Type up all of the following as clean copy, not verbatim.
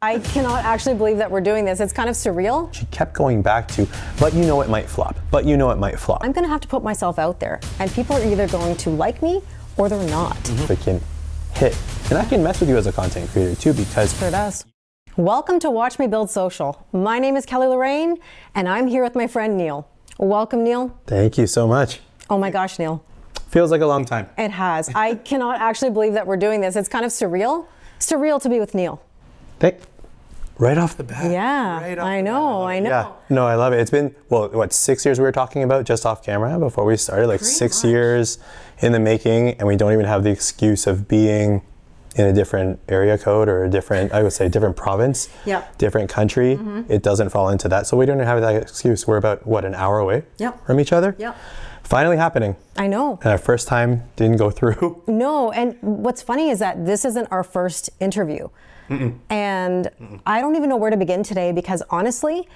I cannot actually believe that we're doing this. It's kind of surreal. She kept going back to, but you know it might flop, but you know it might flop. I'm gonna have to put myself out there, and people are either going to like me or they're not. They can hit, and I can mess with you as a content creator too, because Sure does. Welcome to Watch Me Build Social. My name is Lorraine, and I'm here with my friend Neil. Welcome, Neil. Thank you so much. Oh my gosh, Neil. Feels like a long time. It has. I cannot actually believe that we're doing this. It's kind of surreal. Surreal to be with Neil. Right off the bat. Yeah, I know. Yeah, no, I love it. It's been, well, what, 6 years we were talking about just off camera before we started? Like Pretty 6 much. years in the making, and we don't even have the excuse of being in a different area code or a different, I would say, different province, Yep. different country. It doesn't fall into that. So we don't have that excuse. We're about, what, an hour away Yep. from each other? Yep. Finally happening. I know. And our first time didn't go through. No, and what's funny is that this isn't our first interview. And I don't even know where to begin today because honestly,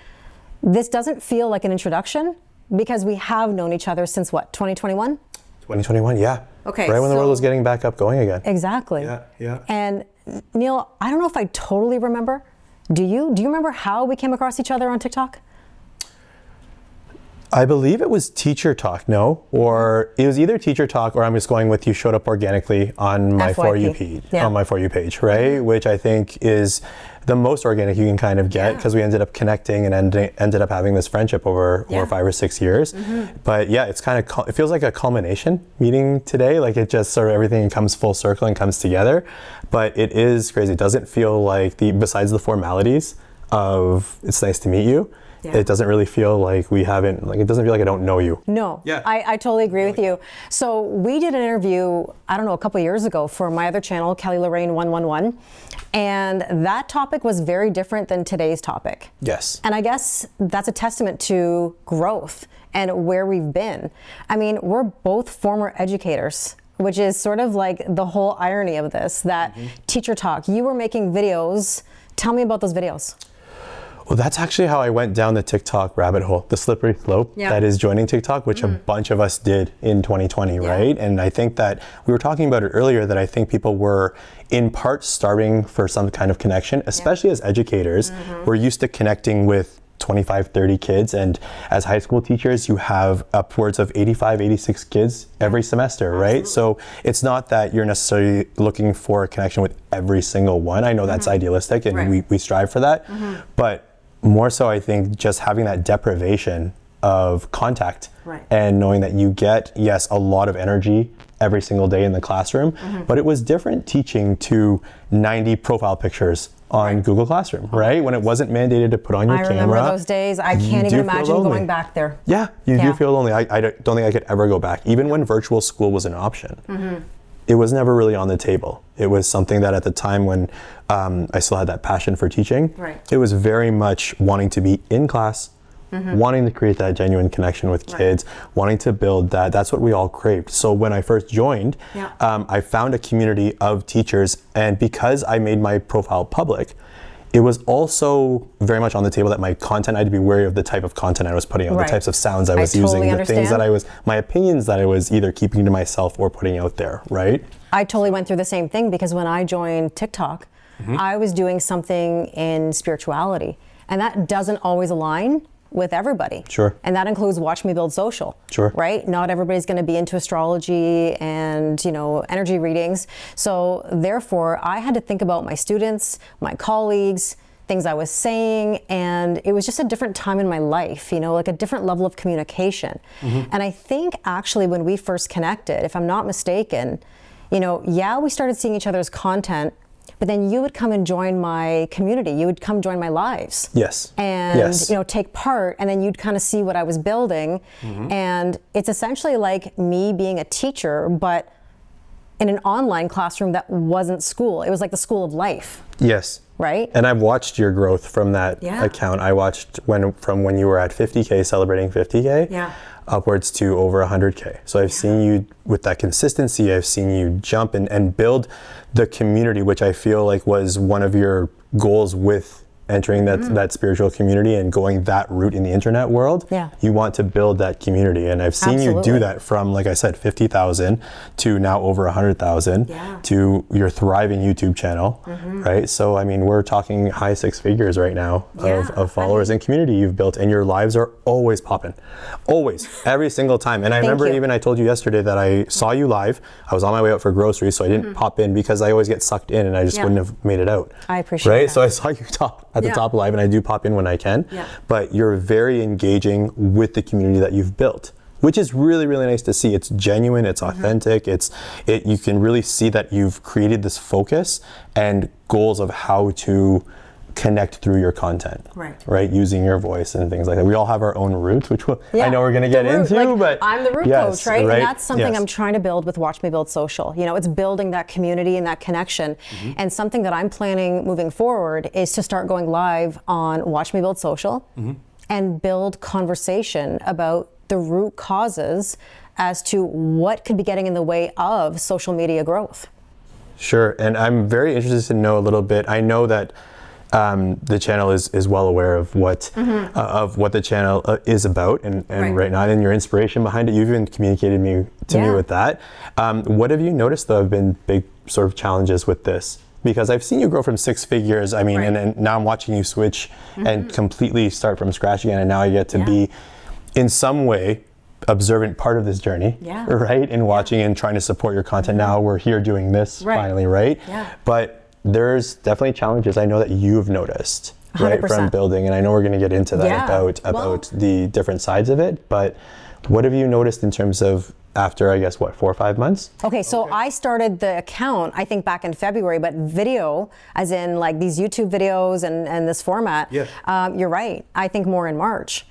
this doesn't feel like an introduction because we have known each other since what, 2021? 2021, yeah. Okay, right when the so- world was getting back up going again. Exactly. Yeah. And Neil, I don't know if I totally remember. Do you? Do you remember how we came across each other on TikTok? I believe it was Teacher Talk, no? Or it was either Teacher Talk or I'm just going with you showed up organically on my For You page, Yeah. on my For You page, right? Which I think is the most organic you can kind of get because we ended up connecting and ended up having this friendship over 5 or 6 years. But yeah, it's kind of, it feels like a culmination meeting today. Like it just sort of everything comes full circle and comes together. But it is crazy. It doesn't feel like besides the formalities of it's nice to meet you. Yeah. It doesn't really feel like we haven't, like it doesn't feel like I don't know you. No, Yeah. I totally agree with you. So we did an interview, I don't know, a couple years ago for my other channel, Lorraine 111. And that topic was very different than today's topic. Yes. And I guess that's a testament to growth and where we've been. I mean, we're both former educators, which is sort of like the whole irony of this, that Teacher Talk, you were making videos. Tell me about those videos. Well, that's actually how I went down the TikTok rabbit hole, the slippery slope that is joining TikTok, which a bunch of us did in 2020, right? And I think that we were talking about it earlier that I think people were in part starving for some kind of connection, especially as educators. We're used to connecting with 25, 30 kids. And as high school teachers, you have upwards of 85, 86 kids every semester, right? So it's not that you're necessarily looking for a connection with every single one. I know that's idealistic and we strive for that. But more so, I think just having that deprivation of contact and knowing that you get, yes, a lot of energy every single day in the classroom, but it was different teaching to 90 profile pictures on Google Classroom, right? When it wasn't mandated to put on your camera. I remember those days. I can't even imagine going back there. Yeah, you do feel lonely. I don't think I could ever go back, even when virtual school was an option. It was never really on the table. It was something that at the time when I still had that passion for teaching, it was very much wanting to be in class, wanting to create that genuine connection with kids, wanting to build that. That's what we all craved. So when I first joined, I found a community of teachers, and because I made my profile public, it was also very much on the table that my content, I had to be wary of the type of content I was putting out, the types of sounds I was using, the things that I was, my opinions that I was either keeping to myself or putting out there, right? I totally went through the same thing because when I joined TikTok, I was doing something in spirituality, and that doesn't always align with everybody. Sure. And that includes Watch Me Build Social. Sure. Right? Not everybody's going to be into astrology and, energy readings. So therefore, I had to think about my students, my colleagues, things I was saying, and it was just a different time in my life, like a different level of communication. And I think actually when we first connected, if I'm not mistaken, we started seeing each other's content, but then you would come and join my community. You would come join my lives. Yes. And, take part, and then you'd kind of see what I was building. And it's essentially like me being a teacher, but in an online classroom that wasn't school. It was like the school of life. Yes. Right? And I've watched your growth from that account. I watched from when you were at 50K, celebrating 50K, upwards to over 100K. So I've seen you with that consistency. I've seen you jump and build the community, which I feel like was one of your goals with entering that spiritual community and going that route in the internet world, you want to build that community. And I've seen you do that from, like I said, 50,000 to now over 100,000 to your thriving YouTube channel, right? So, I mean, we're talking high six figures right now of followers and community you've built, and your lives are always popping. Always, every single time. And I remember even I told you yesterday that I saw you live. I was on my way out for groceries, so I didn't pop in because I always get sucked in and I just wouldn't have made it out. I appreciate that. So I saw you at the top live, and I do pop in when I can. But you're very engaging with the community that you've built, which is really, really nice to see. It's genuine, it's authentic, you can really see that you've created this focus and goals of how to connect through your content, right? Using your voice and things like that. We all have our own roots, which I know we're going to get into, but I'm the root coach, right? And that's something I'm trying to build with Watch Me Build Social. You know, it's building that community and that connection. And something that I'm planning moving forward is to start going live on Watch Me Build Social and build conversation about the root causes as to what could be getting in the way of social media growth. Sure, and I'm very interested to know a little bit. I know that the channel is well aware of what the channel is about and right now, and your inspiration behind it. You've even communicated to me with that. What have you noticed though have been big sort of challenges with this? Because I've seen you grow from six figures. I mean, and now I'm watching you switch and completely start from scratch again, and now I get to be in some way observant part of this journey, right? And watching and trying to support your content. Now we're here doing this finally, right? But there's definitely challenges I know that you've noticed, right, 100%. From building, and I know we're going to get into that about the different sides of it, but what have you noticed in terms of after, I guess, 4 or 5 months? Okay, so I started the account, I think back in February, but video, as in like these YouTube videos and this format, you're right, I think more in March.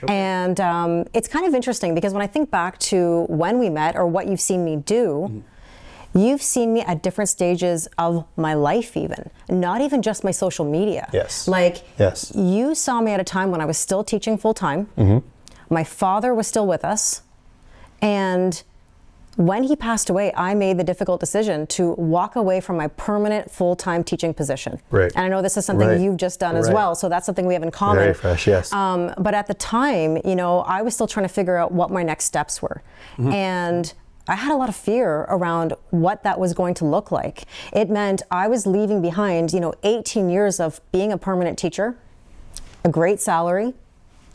And it's kind of interesting because when I think back to when we met or what you've seen me do, you've seen me at different stages of my life even, not even just my social media. You saw me at a time when I was still teaching full time. My father was still with us. And when he passed away, I made the difficult decision to walk away from my permanent full-time teaching position. And I know this is something you've just done as well, so that's something we have in common. Very fresh, yes. But at the time, you know, I was still trying to figure out what my next steps were. And I had a lot of fear around what that was going to look like. It meant I was leaving behind, 18 years of being a permanent teacher, a great salary,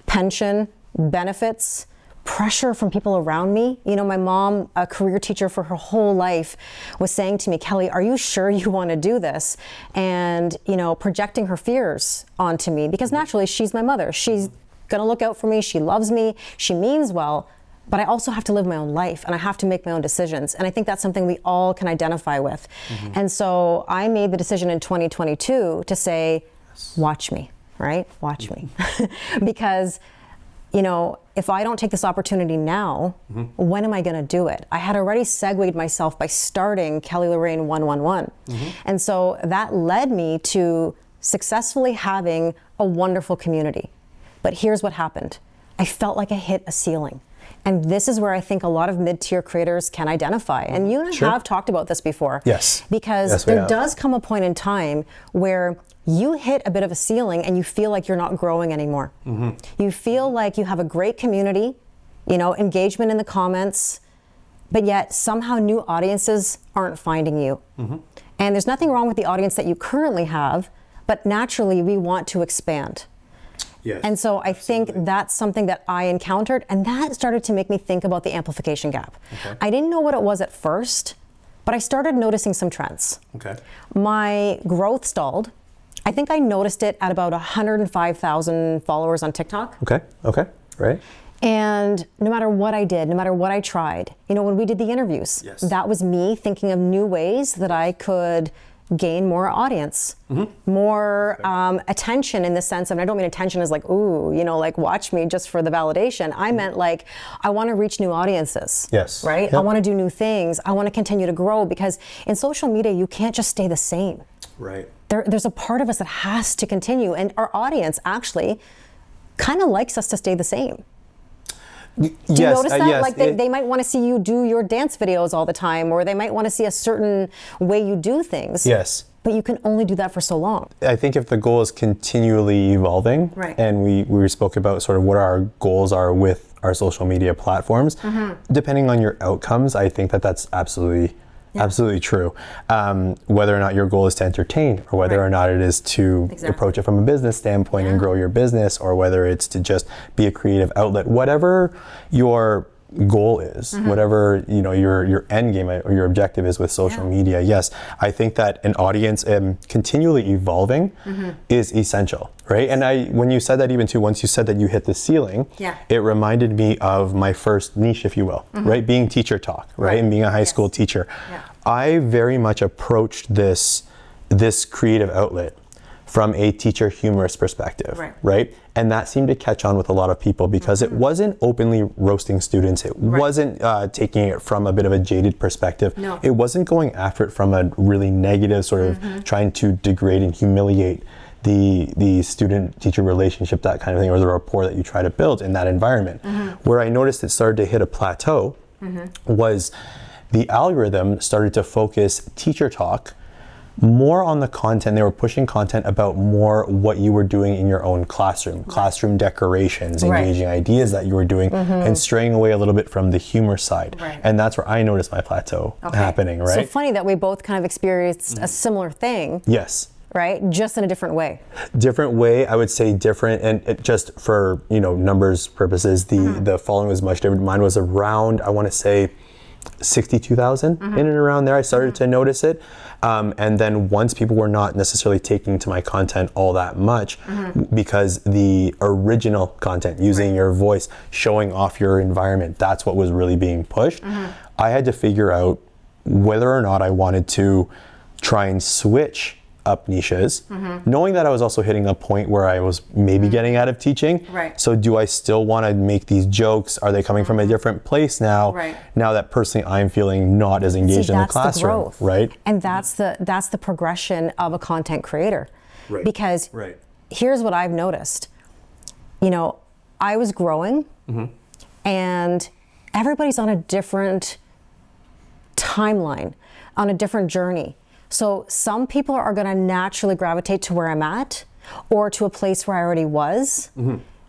pension, benefits, pressure from people around me. You know, my mom, a career teacher for her whole life, was saying to me, Kelly, are you sure you want to do this? And, projecting her fears onto me, because naturally she's my mother. She's going to look out for me. She loves me. She means well. But I also have to live my own life and I have to make my own decisions. And I think that's something we all can identify with. And so I made the decision in 2022 to say, watch me, right? Watch me. Because, if I don't take this opportunity now, when am I going to do it? I had already segued myself by starting Kelly Lorraine 111. And so that led me to successfully having a wonderful community. But here's what happened. I felt like I hit a ceiling. And this is where I think a lot of mid-tier creators can identify. And you and I have talked about this before. Because there does come a point in time where you hit a bit of a ceiling and you feel like you're not growing anymore. You feel like you have a great community, engagement in the comments, but yet somehow new audiences aren't finding you. And there's nothing wrong with the audience that you currently have, but naturally we want to expand. And so I think that's something that I encountered, and that started to make me think about the amplification gap. I didn't know what it was at first, but I started noticing some trends. My growth stalled. I think I noticed it at about 105,000 followers on TikTok. Right. And no matter what I did, no matter what I tried, when we did the interviews, that was me thinking of new ways that I could gain more audience, more attention in the sense of, and I don't mean attention as like, ooh, like watch me just for the validation. I meant like, I want to reach new audiences. Right? I want to do new things. I want to continue to grow, because in social media, you can't just stay the same. There's a part of us that has to continue, and our audience actually kind of likes us to stay the same. Do you notice that? Like they might want to see you do your dance videos all the time, or they might want to see a certain way you do things. but you can only do that for so long. I think if the goal is continually evolving, and we spoke about sort of what our goals are with our social media platforms, depending on your outcomes, I think that that's absolutely true. Whether or not your goal is to entertain, or whether or not it is to approach it from a business standpoint and grow your business, or whether it's to just be a creative outlet, whatever your goal is, whatever your end game or your objective is with social media, yes, I think that an audience continually evolving is essential, right? And when you said that, even too, once you said that you hit the ceiling, it reminded me of my first niche, if you will, right? Being teacher talk, right? And being a high school teacher. I very much approached this creative outlet from a teacher humorist perspective, right? And that seemed to catch on with a lot of people because it wasn't openly roasting students. It wasn't taking it from a bit of a jaded perspective. It wasn't going after it from a really negative sort of trying to degrade and humiliate the student-teacher relationship, that kind of thing, or the rapport that you try to build in that environment. Where I noticed it started to hit a plateau was the algorithm started to focus teacher talk more on the content. They were pushing content about more what you were doing in your own classroom, classroom decorations, engaging ideas that you were doing, and straying away a little bit from the humor side. And that's where I noticed my plateau happening, right? So funny that we both kind of experienced a similar thing. Yes. Right? Just in a different way. Different way, I would say different, and it just for, numbers purposes, the following was much different. Mine was around, I want to say, 62,000 in and around there. I started to notice it. And then once people were not necessarily taking to my content all that much, because the original content, using your voice, showing off your environment, that's what was really being pushed. I had to figure out whether or not I wanted to try and switch up niches, knowing that I was also hitting a point where I was maybe getting out of teaching. So do I still want to make these jokes? Are they coming from a different place now? Now that personally I'm feeling not as engaged in the classroom, right? And that's the progression of a content creator. Because here's what I've noticed. I was growing and everybody's on a different timeline, on a different journey. So some people are going to naturally gravitate to where I'm at or to a place where I already was,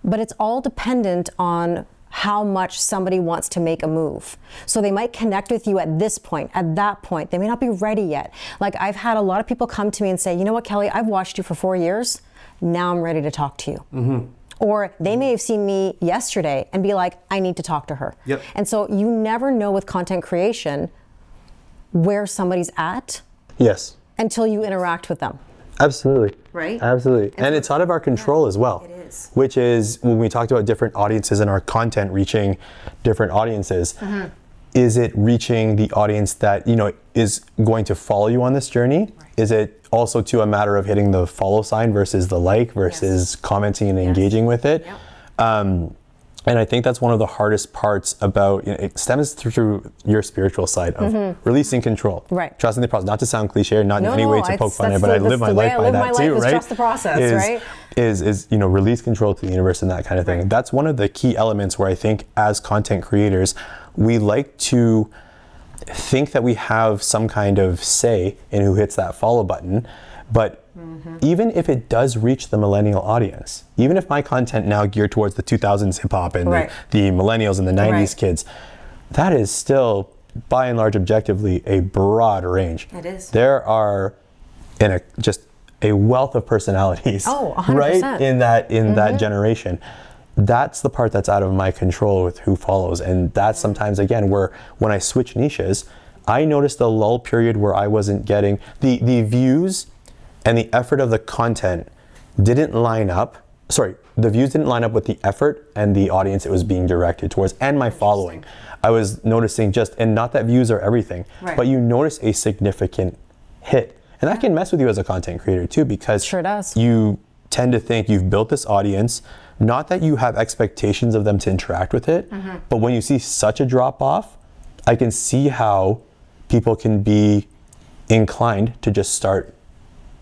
but it's all dependent on how much somebody wants to make a move. So they might connect with you at this point, at that point. They may not be ready yet. Like I've had a lot of people come to me and say, you know what, Kelly, I've watched you for 4 years. Now I'm ready to talk to you. Or they may have seen me yesterday and be like, I need to talk to her. And so you never know with content creation where somebody's at. Yes. Until you interact with them. Absolutely. Right? Absolutely. And it's out of our control as well. It is. Which is when we talked about different audiences and our content reaching different audiences, is it reaching the audience that, is going to follow you on this journey? Is it also to a matter of hitting the follow sign versus the like versus commenting and engaging with it? And I think that's one of the hardest parts about, it stems through your spiritual side of releasing control. Trusting the process, not to sound cliche or not in any way to poke fun at it, but I live my life by that too, right? Trust the process, right? Is release control to the universe and that kind of thing. That's one of the key elements where I think as content creators, we like to think that we have some kind of say in who hits that follow button, but even if it does reach the millennial audience, even if my content now geared towards the 2000s hip hop and the millennials and the 90s kids, that is still by and large objectively a broad range. It is. There are just a wealth of personalities, 100%. Right, in that generation. That's the part that's out of my control with who follows, and that's sometimes again where when I switch niches, I noticed a lull period where I wasn't getting the views and the effort of the content didn't line up. The views didn't line up with the effort and the audience it was being directed towards, and my following. I was noticing and not that views are everything, but you notice a significant hit. And that can mess with you as a content creator too, because you tend to think you've built this audience, not that you have expectations of them to interact with it, but when you see such a drop off, I can see how people can be inclined to just start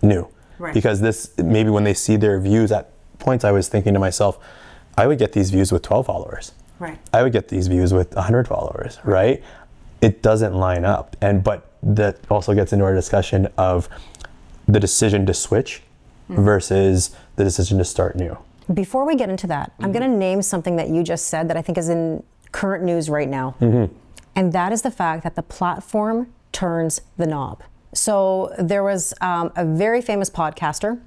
new. Because this, maybe when they see their views, at points I was thinking to myself, I would get these views with 12 followers. I would get these views with 100 followers, right? It doesn't line up. But that also gets into our discussion of the decision to switch versus the decision to start new? Before we get into that, I'm going to name something that you just said that I think is in current news right now. And that is the fact that the platform turns the knob. So there was a very famous podcaster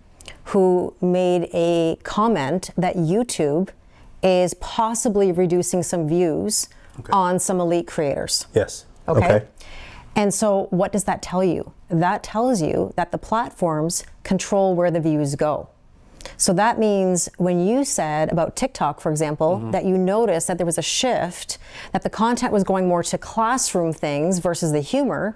who made a comment that YouTube is possibly reducing some views on some elite creators. Yes. Okay. And so what does that tell you? That tells you that the platforms control where the views go. So that means when you said about TikTok, for example, that you noticed that there was a shift, that the content was going more to classroom things versus the humor,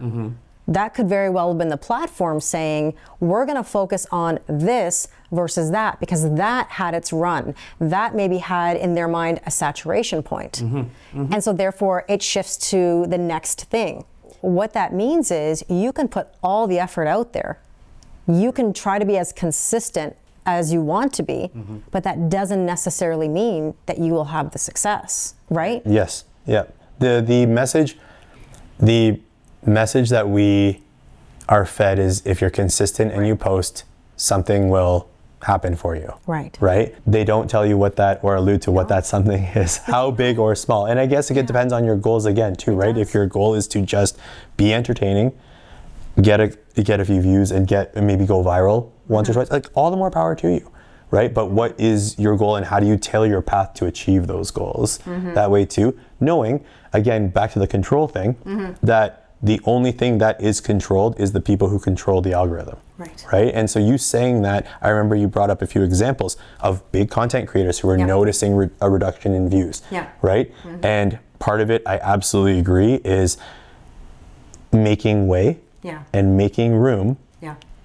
that could very well have been the platform saying, we're going to focus on this versus that, because that had its run. That maybe had in their mind a saturation point. And so therefore it shifts to the next thing. What that means is you can put all the effort out there. You can try to be as consistent as you want to be, but that doesn't necessarily mean that you will have the success, right? Yes. Yeah. The message that we are fed is if you're consistent and you post, something will happen for you. Right. Right? They don't tell you what that, or allude to what that something is, how big or small. And I guess it depends on your goals again too, right? If your goal is to just be entertaining, get a few views and maybe go viral once or twice, like all the more power to you, right? But what is your goal and how do you tailor your path to achieve those goals that way too? Knowing, again, back to the control thing, that the only thing that is controlled is the people who control the algorithm. Right? And so you saying that, I remember you brought up a few examples of big content creators who are noticing a reduction in views, right? And part of it, I absolutely agree, is making way and making room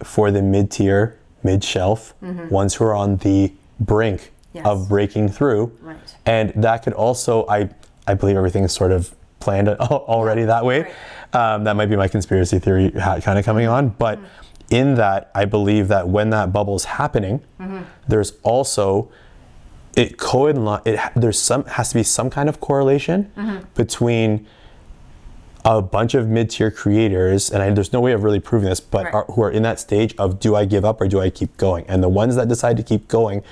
for the mid-tier, mid-shelf, ones who are on the brink of breaking through. And that could also, I believe everything is sort of planned already that way. That might be my conspiracy theory kind of coming on, but in that, I believe that when that bubble's happening, there's also, has to be some kind of correlation between a bunch of mid-tier creators, and there's no way of really proving this, but who are in that stage of, do I give up or do I keep going? And the ones that decide to keep going,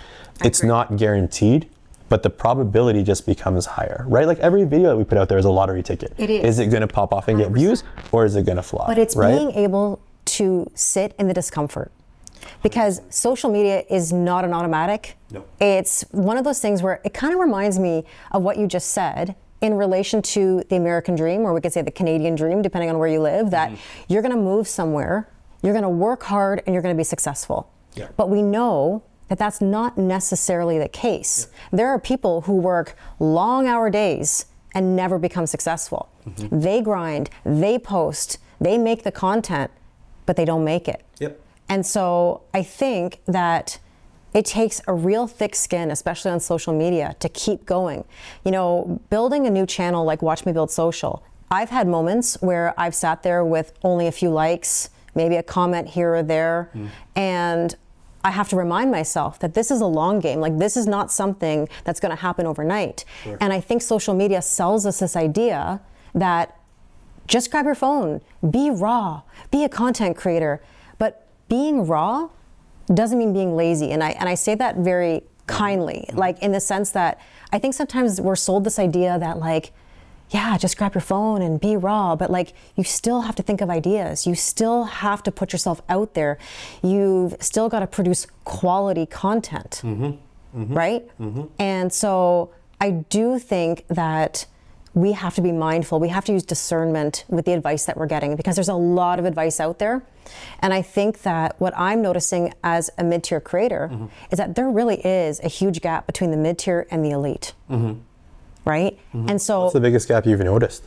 it's not guaranteed, but the probability just becomes higher, right? Like every video that we put out there is a lottery ticket. It is. Is it gonna pop off and get views, or is it gonna flop? But it's being able to sit in the discomfort, because social media is not an automatic. No. It's one of those things where it kind of reminds me of what you just said in relation to the American dream, or we could say the Canadian dream, depending on where you live, that you're going to move somewhere, you're going to work hard, and you're going to be successful. But we know that that's not necessarily the case. There are people who work long hour days and never become successful. They grind, they post, they make the content, but they don't make it. And so I think that it takes a real thick skin, especially on social media, to keep going. You know, building a new channel like Watch Me Build Social, I've had moments where I've sat there with only a few likes, maybe a comment here or there, and I have to remind myself that this is a long game. Like, this is not something that's going to happen overnight. And I think social media sells us this idea that just grab your phone, be raw, be a content creator. But being raw doesn't mean being lazy. And I say that very kindly, like in the sense that I think sometimes we're sold this idea that, like, yeah, just grab your phone and be raw. But like, you still have to think of ideas. You still have to put yourself out there. You've still got to produce quality content, right? And so I do think that we have to be mindful. We have to use discernment with the advice that we're getting, because there's a lot of advice out there. And I think that what I'm noticing as a mid-tier creator is that there really is a huge gap between the mid-tier and the elite, right? And so— What's the biggest gap you've noticed?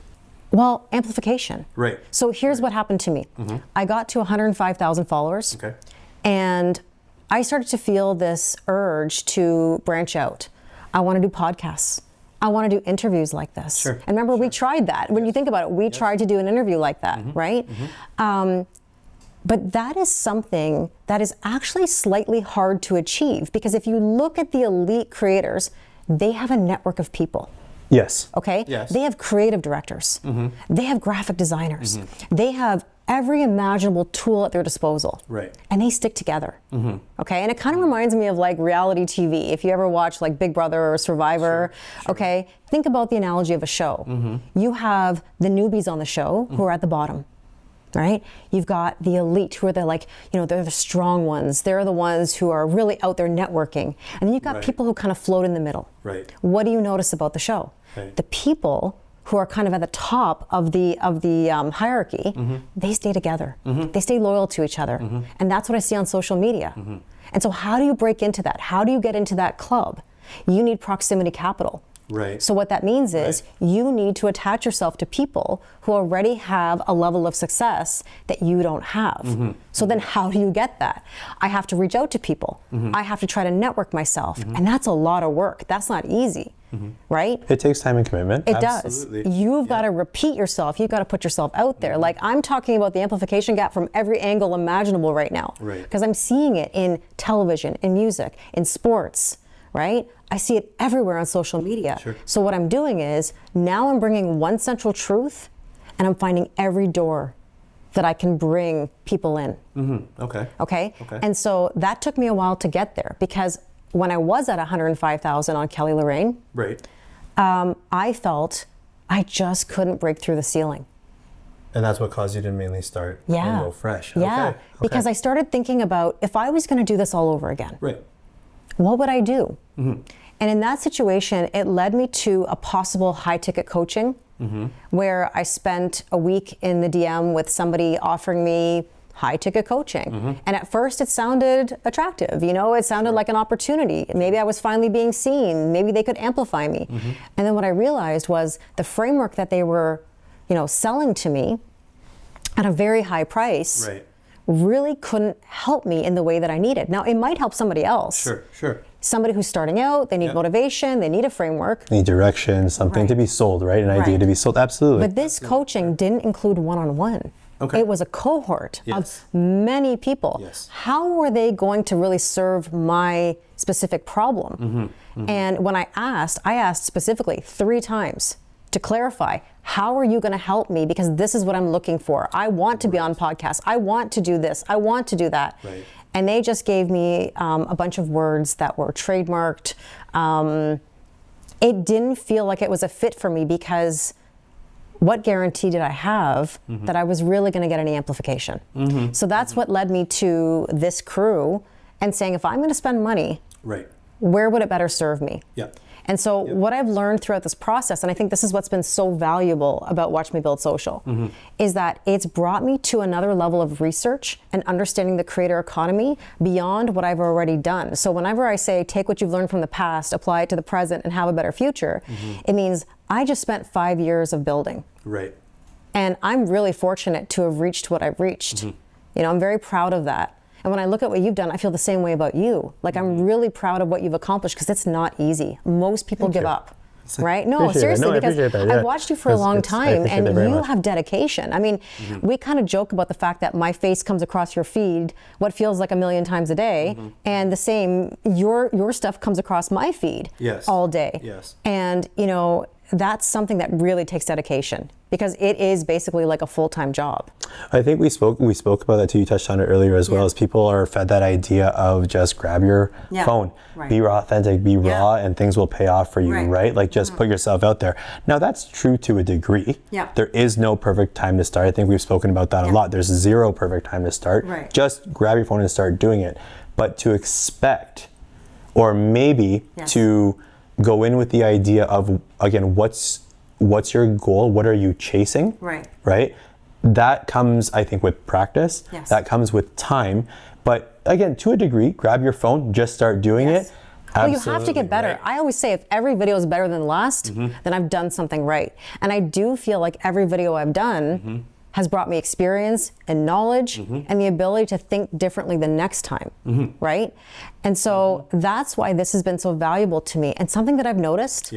Well, amplification. Right. So here's what happened to me. I got to 105,000 followers, and I started to feel this urge to branch out. I want to do podcasts. I want to do interviews like this. And remember, we tried that. When you think about it, we tried to do an interview like that, right? But that is something that is actually slightly hard to achieve, because if you look at the elite creators, they have a network of people. Yes. Okay? Yes. They have creative directors. They have graphic designers. They have every imaginable tool at their disposal. Right. And they stick together. Okay. And it kind of reminds me of like reality TV. If you ever watch like Big Brother or Survivor, okay, think about the analogy of a show. You have the newbies on the show who are at the bottom. Right? You've got the elite who are the like, you know, they're the strong ones. They're the ones who are really out there networking. And then you've got people who kind of float in the middle. Right. What do you notice about the show? Right. The people who are kind of at the top of the hierarchy, they stay together. They stay loyal to each other. And that's what I see on social media. And so how do you break into that? How do you get into that club? You need proximity capital. Right. So what that means is you need to attach yourself to people who already have a level of success that you don't have. So then how do you get that? I have to reach out to people. I have to try to network myself. And that's a lot of work. That's not easy, right? It takes time and commitment. It Absolutely. does. You've got to repeat yourself. You've got to put yourself out there. Like I'm talking about the amplification gap from every angle imaginable right now. Because I'm seeing it in television, in music, in sports, right? I see it everywhere on social media. So what I'm doing is now I'm bringing one central truth and I'm finding every door that I can bring people in. Okay. And so that took me a while to get there because when I was at 105,000 on Kelly Lorraine, I felt I just couldn't break through the ceiling. And that's what caused you to mainly start and go fresh. Because I started thinking about if I was going to do this all over again, what would I do? And in that situation, it led me to a possible high ticket coaching where I spent a week in the DM with somebody offering me high ticket coaching. And at first it sounded attractive, you know, it sounded like an opportunity. Maybe I was finally being seen, maybe they could amplify me. And then what I realized was the framework that they were, you know, selling to me at a very high price really couldn't help me in the way that I needed. Now it might help somebody else. Somebody who's starting out, they need motivation, they need a framework. Need direction, something to be sold, right? An idea to be sold, absolutely. But this coaching didn't include one-on-one. It was a cohort of many people. How were they going to really serve my specific problem? And when I asked specifically 3 times to clarify, how are you going to help me? Because this is what I'm looking for. I want to be on podcasts. I want to do this. I want to do that. And they just gave me a bunch of words that were trademarked. It didn't feel like it was a fit for me because what guarantee did I have that I was really going to get any amplification? So that's what led me to this crew and saying, if I'm going to spend money, where would it better serve me? And so what I've learned throughout this process, and I think this is what's been so valuable about Watch Me Build Social, is that it's brought me to another level of research and understanding the creator economy beyond what I've already done. So whenever I say, take what you've learned from the past, apply it to the present, and have a better future, it means I just spent 5 years of building. And I'm really fortunate to have reached what I've reached. You know, I'm very proud of that. And when I look at what you've done, I feel the same way about you. Like I'm really proud of what you've accomplished because it's not easy. Most people give up, right? No, seriously, because I've watched you for a long time and you have dedication. I mean, we kind of joke about the fact that my face comes across your feed what feels like 1,000,000 times a day, and the same, your stuff comes across my feed all day. And you know, that's something that really takes dedication because it is basically like a full-time job. I think we spoke about that too. You touched on it earlier as well, as people are fed that idea of just grab your phone, be raw, authentic, be raw, and things will pay off for you, right? Like just put yourself out there. Now that's true to a degree. There is no perfect time to start. I think we've spoken about that a lot. There's zero perfect time to start. Just grab your phone and start doing it. But to expect, or maybe to go in with the idea of, again, what's your goal? What are you chasing? Right? That comes, I think, with practice. That comes with time. But again, to a degree, grab your phone, just start doing it. Well, you have to get better. I always say if every video is better than the last, then I've done something right. And I do feel like every video I've done has brought me experience and knowledge and the ability to think differently the next time, right? And so that's why this has been so valuable to me. And something that I've noticed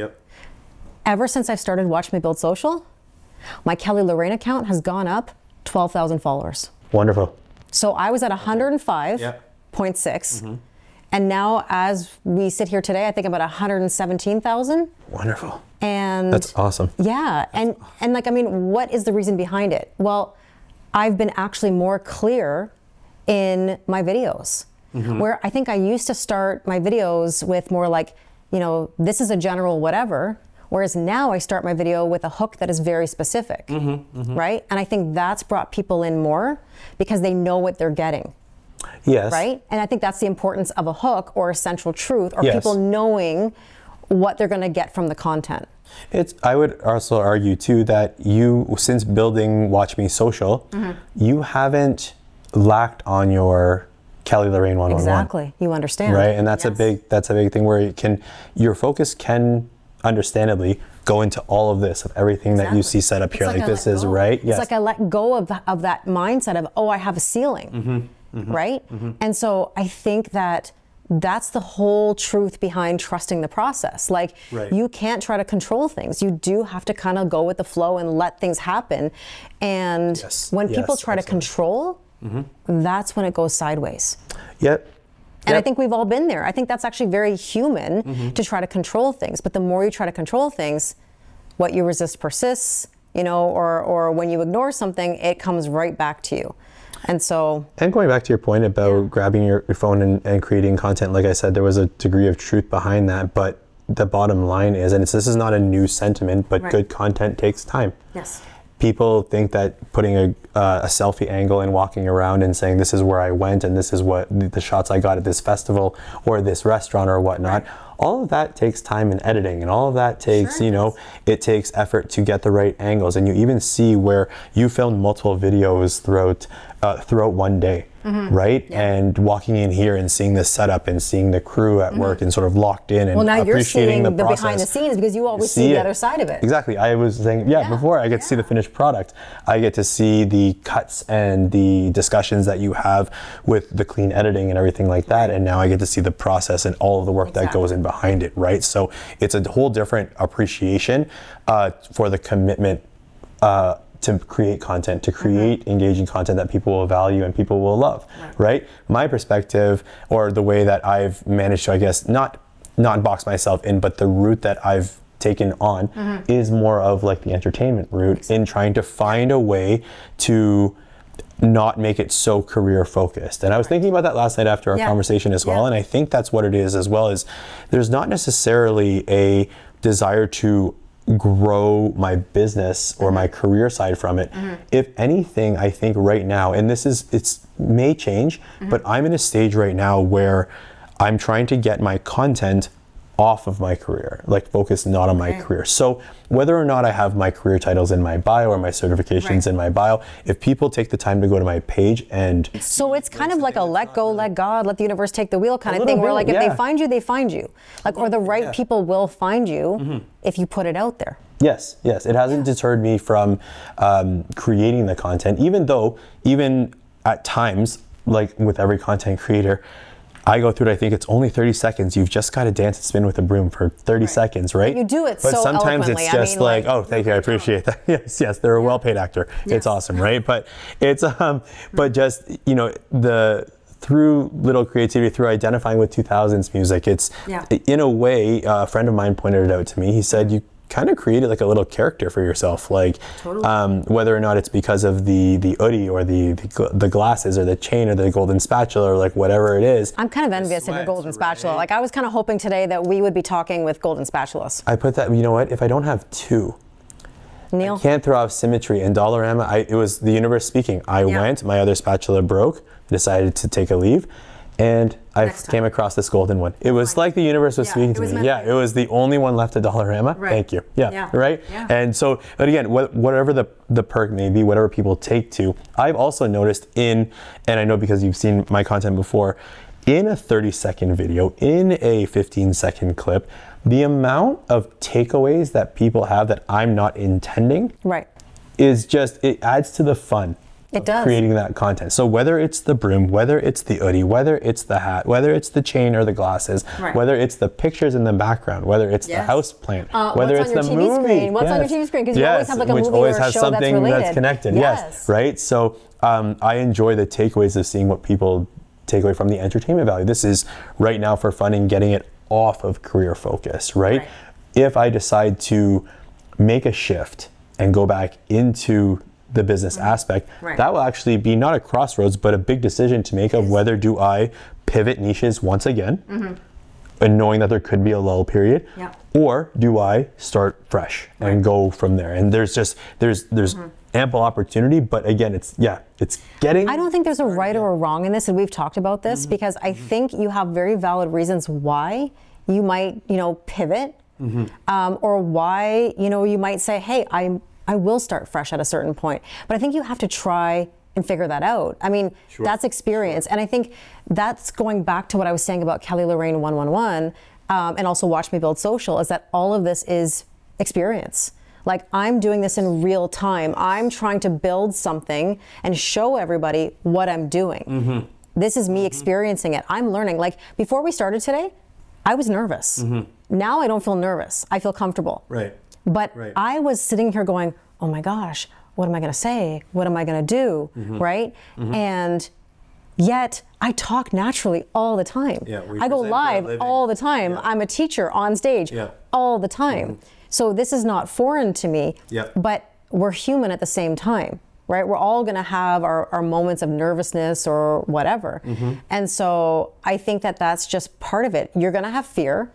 ever since I've started Watch Me Build Social, my Kelly Lorraine account has gone up 12,000 followers. Wonderful. So I was at 105.6. And now as we sit here today, I think I'm at 117,000. Wonderful. And that's awesome. Yeah. And like, I mean, what is the reason behind it? Well, I've been actually more clear in my videos. Where I think I used to start my videos with more like, you know, this is a general whatever, whereas now I start my video with a hook that is very specific, right? And I think that's brought people in more because they know what they're getting. Yes. Right? And I think that's the importance of a hook or a central truth, or people knowing what they're going to get from the content. I would also argue too that you, since building Watch Me Social, you haven't lacked on your Kelly Lorraine 111. Exactly. You understand. Right? And that's a big thing where your focus can understandably go into all of this, of everything that you see set up here. Like this is right. It's like I let go of that mindset of, oh, I have a ceiling. Right? And so I think that's the whole truth behind trusting the process. Like, you can't try to control things. You do have to kind of go with the flow and let things happen. And when people try to control, that's when it goes sideways. And I think we've all been there. I think that's actually very human to try to control things. But the more you try to control things, what you resist persists, you know, or when you ignore something, it comes right back to you. And going back to your point about grabbing your phone and creating content, like I said, there was a degree of truth behind that. But the bottom line is, and this is not a new sentiment, but good content takes time. Yes. People think that putting a selfie angle and walking around and saying this is where I went and this is what the shots I got at this festival or this restaurant or whatnot, all of that takes time and editing, and all of that takes, you know, it takes effort to get the right angles. And you even see where you filmed multiple videos throughout one day, right? And walking in here and seeing the setup and seeing the crew at work and sort of locked in and now appreciating you're seeing the process. behind the scenes because you always see the other side of it. Exactly. I was saying, before I get to see the finished product, I get to see the cuts and the discussions that you have with the clean editing and everything like that. And now I get to see the process and all of the work that goes in behind it, right? So it's a whole different appreciation for the commitment to create content, to create engaging content that people will value and people will love, right? My perspective, or the way that I've managed to, I guess, not box myself in, but the route that I've taken on is more of like the entertainment route in trying to find a way to not make it so career focused. And I was thinking about that last night after our conversation as well. And I think that's what it is as well, is there's not necessarily a desire to grow my business or my career side from it. If anything, I think right now, and it's may change, but I'm in a stage right now where I'm trying to get my content off of my career, like focus not on my career. So whether or not I have my career titles in my bio or my certifications in my bio, if people take the time to go to my page and... So it's kind of like a let go, let God, let the universe take the wheel kind of thing, where like if they find you, they find you. Like, or the right people will find you if you put it out there. Yes, it hasn't deterred me from creating the content, even at times, like with every content creator, I go through it, I think it's only 30 seconds. You've just got to dance and spin with a broom for 30 seconds, right? But you do it but so sometimes eloquently. it's just oh, thank you, I appreciate that. Yes, they're a well-paid actor. It's awesome, right? But it's, but just, you know, through little creativity, through identifying with 2000s music, it's, in a way, a friend of mine pointed it out to me. He said, you kind of created like a little character for yourself, like whether or not it's because of the hoodie or the glasses or the chain or the golden spatula or like whatever it is. I'm kind of envious of your golden spatula. Like, I was kind of hoping today that we would be talking with golden spatulas. I put that, you know what, if I don't have two, Neil? I can't throw off symmetry. In Dollarama, it was the universe speaking. I went, my other spatula broke, decided to take a leave, and I came across this golden one. It was like the universe was speaking to me. It was the only one left at Dollarama. Thank you. Right? Yeah. And so, but again, whatever the perk may be, whatever people take to, I've also noticed and I know because you've seen my content before, in a 30-second video, in a 15-second clip, the amount of takeaways that people have that I'm not intending is just, it adds to the fun. It does. Creating that content. So whether it's the broom, whether it's the hoodie, whether it's the hat, whether it's the chain or the glasses, whether it's the pictures in the background, whether it's the house plant, whether it's the movie. What's on your TV screen? Because you always have like a movie or a show that's related. That's connected. Yes. Right? So I enjoy the takeaways of seeing what people take away from the entertainment value. This is right now for fun and getting it off of career focus, right? If I decide to make a shift and go back into the business aspect, Right. that will actually be not a crossroads, but a big decision to make of whether do I pivot niches once again, and knowing that there could be a lull period, Yeah. or do I start fresh and go from there? And there's ample opportunity, but again, it's getting. I don't think there's a right or a wrong in this, and we've talked about this because I think you have very valid reasons why you might, pivot, or why, you might say, hey, I will start fresh at a certain point. But I think you have to try and figure that out. I mean, that's experience. And I think that's going back to what I was saying about Kelly Lorraine 111, and also Watch Me Build Social, is that all of this is experience. Like, I'm doing this in real time. I'm trying to build something and show everybody what I'm doing. This is me experiencing it. I'm learning. Like, before we started today, I was nervous. Now I don't feel nervous. I feel comfortable. Right. But I was sitting here going, oh my gosh, what am I going to say? What am I going to do? Right? And yet I talk naturally all the time. Yeah, I go live all the time. Yeah. I'm a teacher on stage all the time. So this is not foreign to me, but we're human at the same time, right? We're all going to have our moments of nervousness or whatever. And so I think that that's just part of it. You're going to have fear.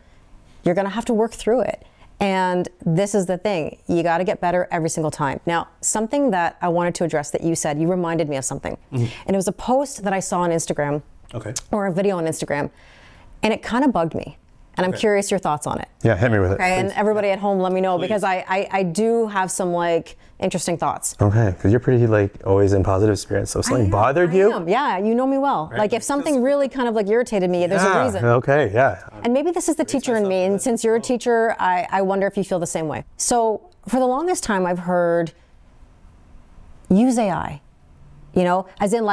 You're going to have to work through it. And this is the thing, you got to get better every single time. Now, something that I wanted to address that you said, you reminded me of something. And it was a post that I saw on Instagram, or a video on Instagram, and it kind of bugged me. And I'm curious your thoughts on it. Yeah, hit me with it. Okay, and everybody at home, let me know, because I do have some interesting thoughts. Okay, because you're pretty always in positive spirits. So something bothered you? Yeah, you know me well. Right. Like if something really kind of irritated me, there's a reason. Okay, yeah. And maybe this is the teacher in me, and since you're a teacher, I wonder if you feel the same way. So for the longest time, I've heard use AI, as in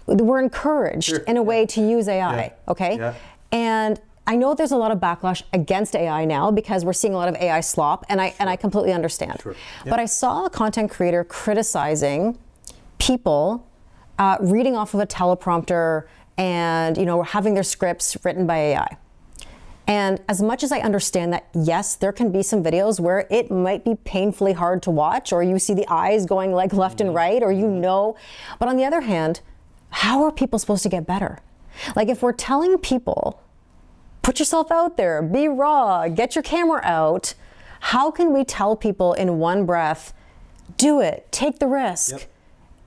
we're encouraged in a way to use AI, okay? Yeah. And I know there's a lot of backlash against AI now because we're seeing a lot of AI slop, and I completely understand. But I saw a content creator criticizing people reading off of a teleprompter and having their scripts written by AI. And as much as I understand that, yes, there can be some videos where it might be painfully hard to watch, or you see the eyes going left and right, or but on the other hand, how are people supposed to get better? If we're telling people, put yourself out there, be raw, get your camera out. How can we tell people in one breath, do it, take the risk,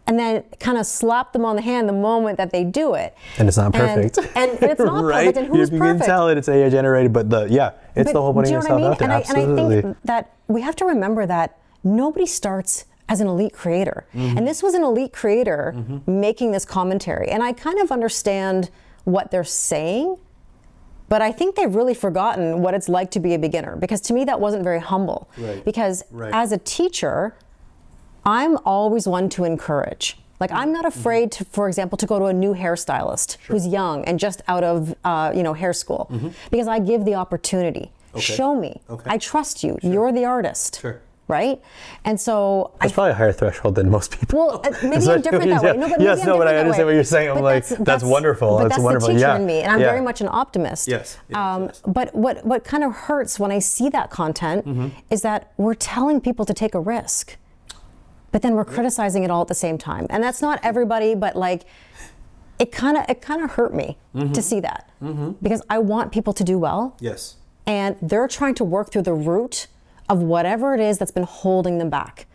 and then kind of slap them on the hand the moment that they do it? And it's not perfect. And it's not perfect, and who's perfect? You can tell it's AI generated, but it's the whole putting yourself out there. Absolutely. And I think that we have to remember that nobody starts as an elite creator. And this was an elite creator making this commentary. And I kind of understand what they're saying, but I think they've really forgotten what it's like to be a beginner, because to me that wasn't very humble. Because as a teacher, I'm always one to encourage. I'm not afraid to, for example, to go to a new hairstylist who's young and just out of hair school, because I give the opportunity. Show me. I trust you. You're the artist. Right? And so that's probably a higher threshold than most people. Well, maybe I'm different that way. But I understand what you're saying. I'm that's wonderful. But that's wonderful. The teacher in me, and I'm very Yeah. much an optimist. Yes. But what kind of hurts when I see that content is that we're telling people to take a risk, but then we're criticizing it all at the same time. And that's not everybody, but it kind of hurt me to see that, because I want people to do well. Yes. And they're trying to work through the root of whatever it is that's been holding them back.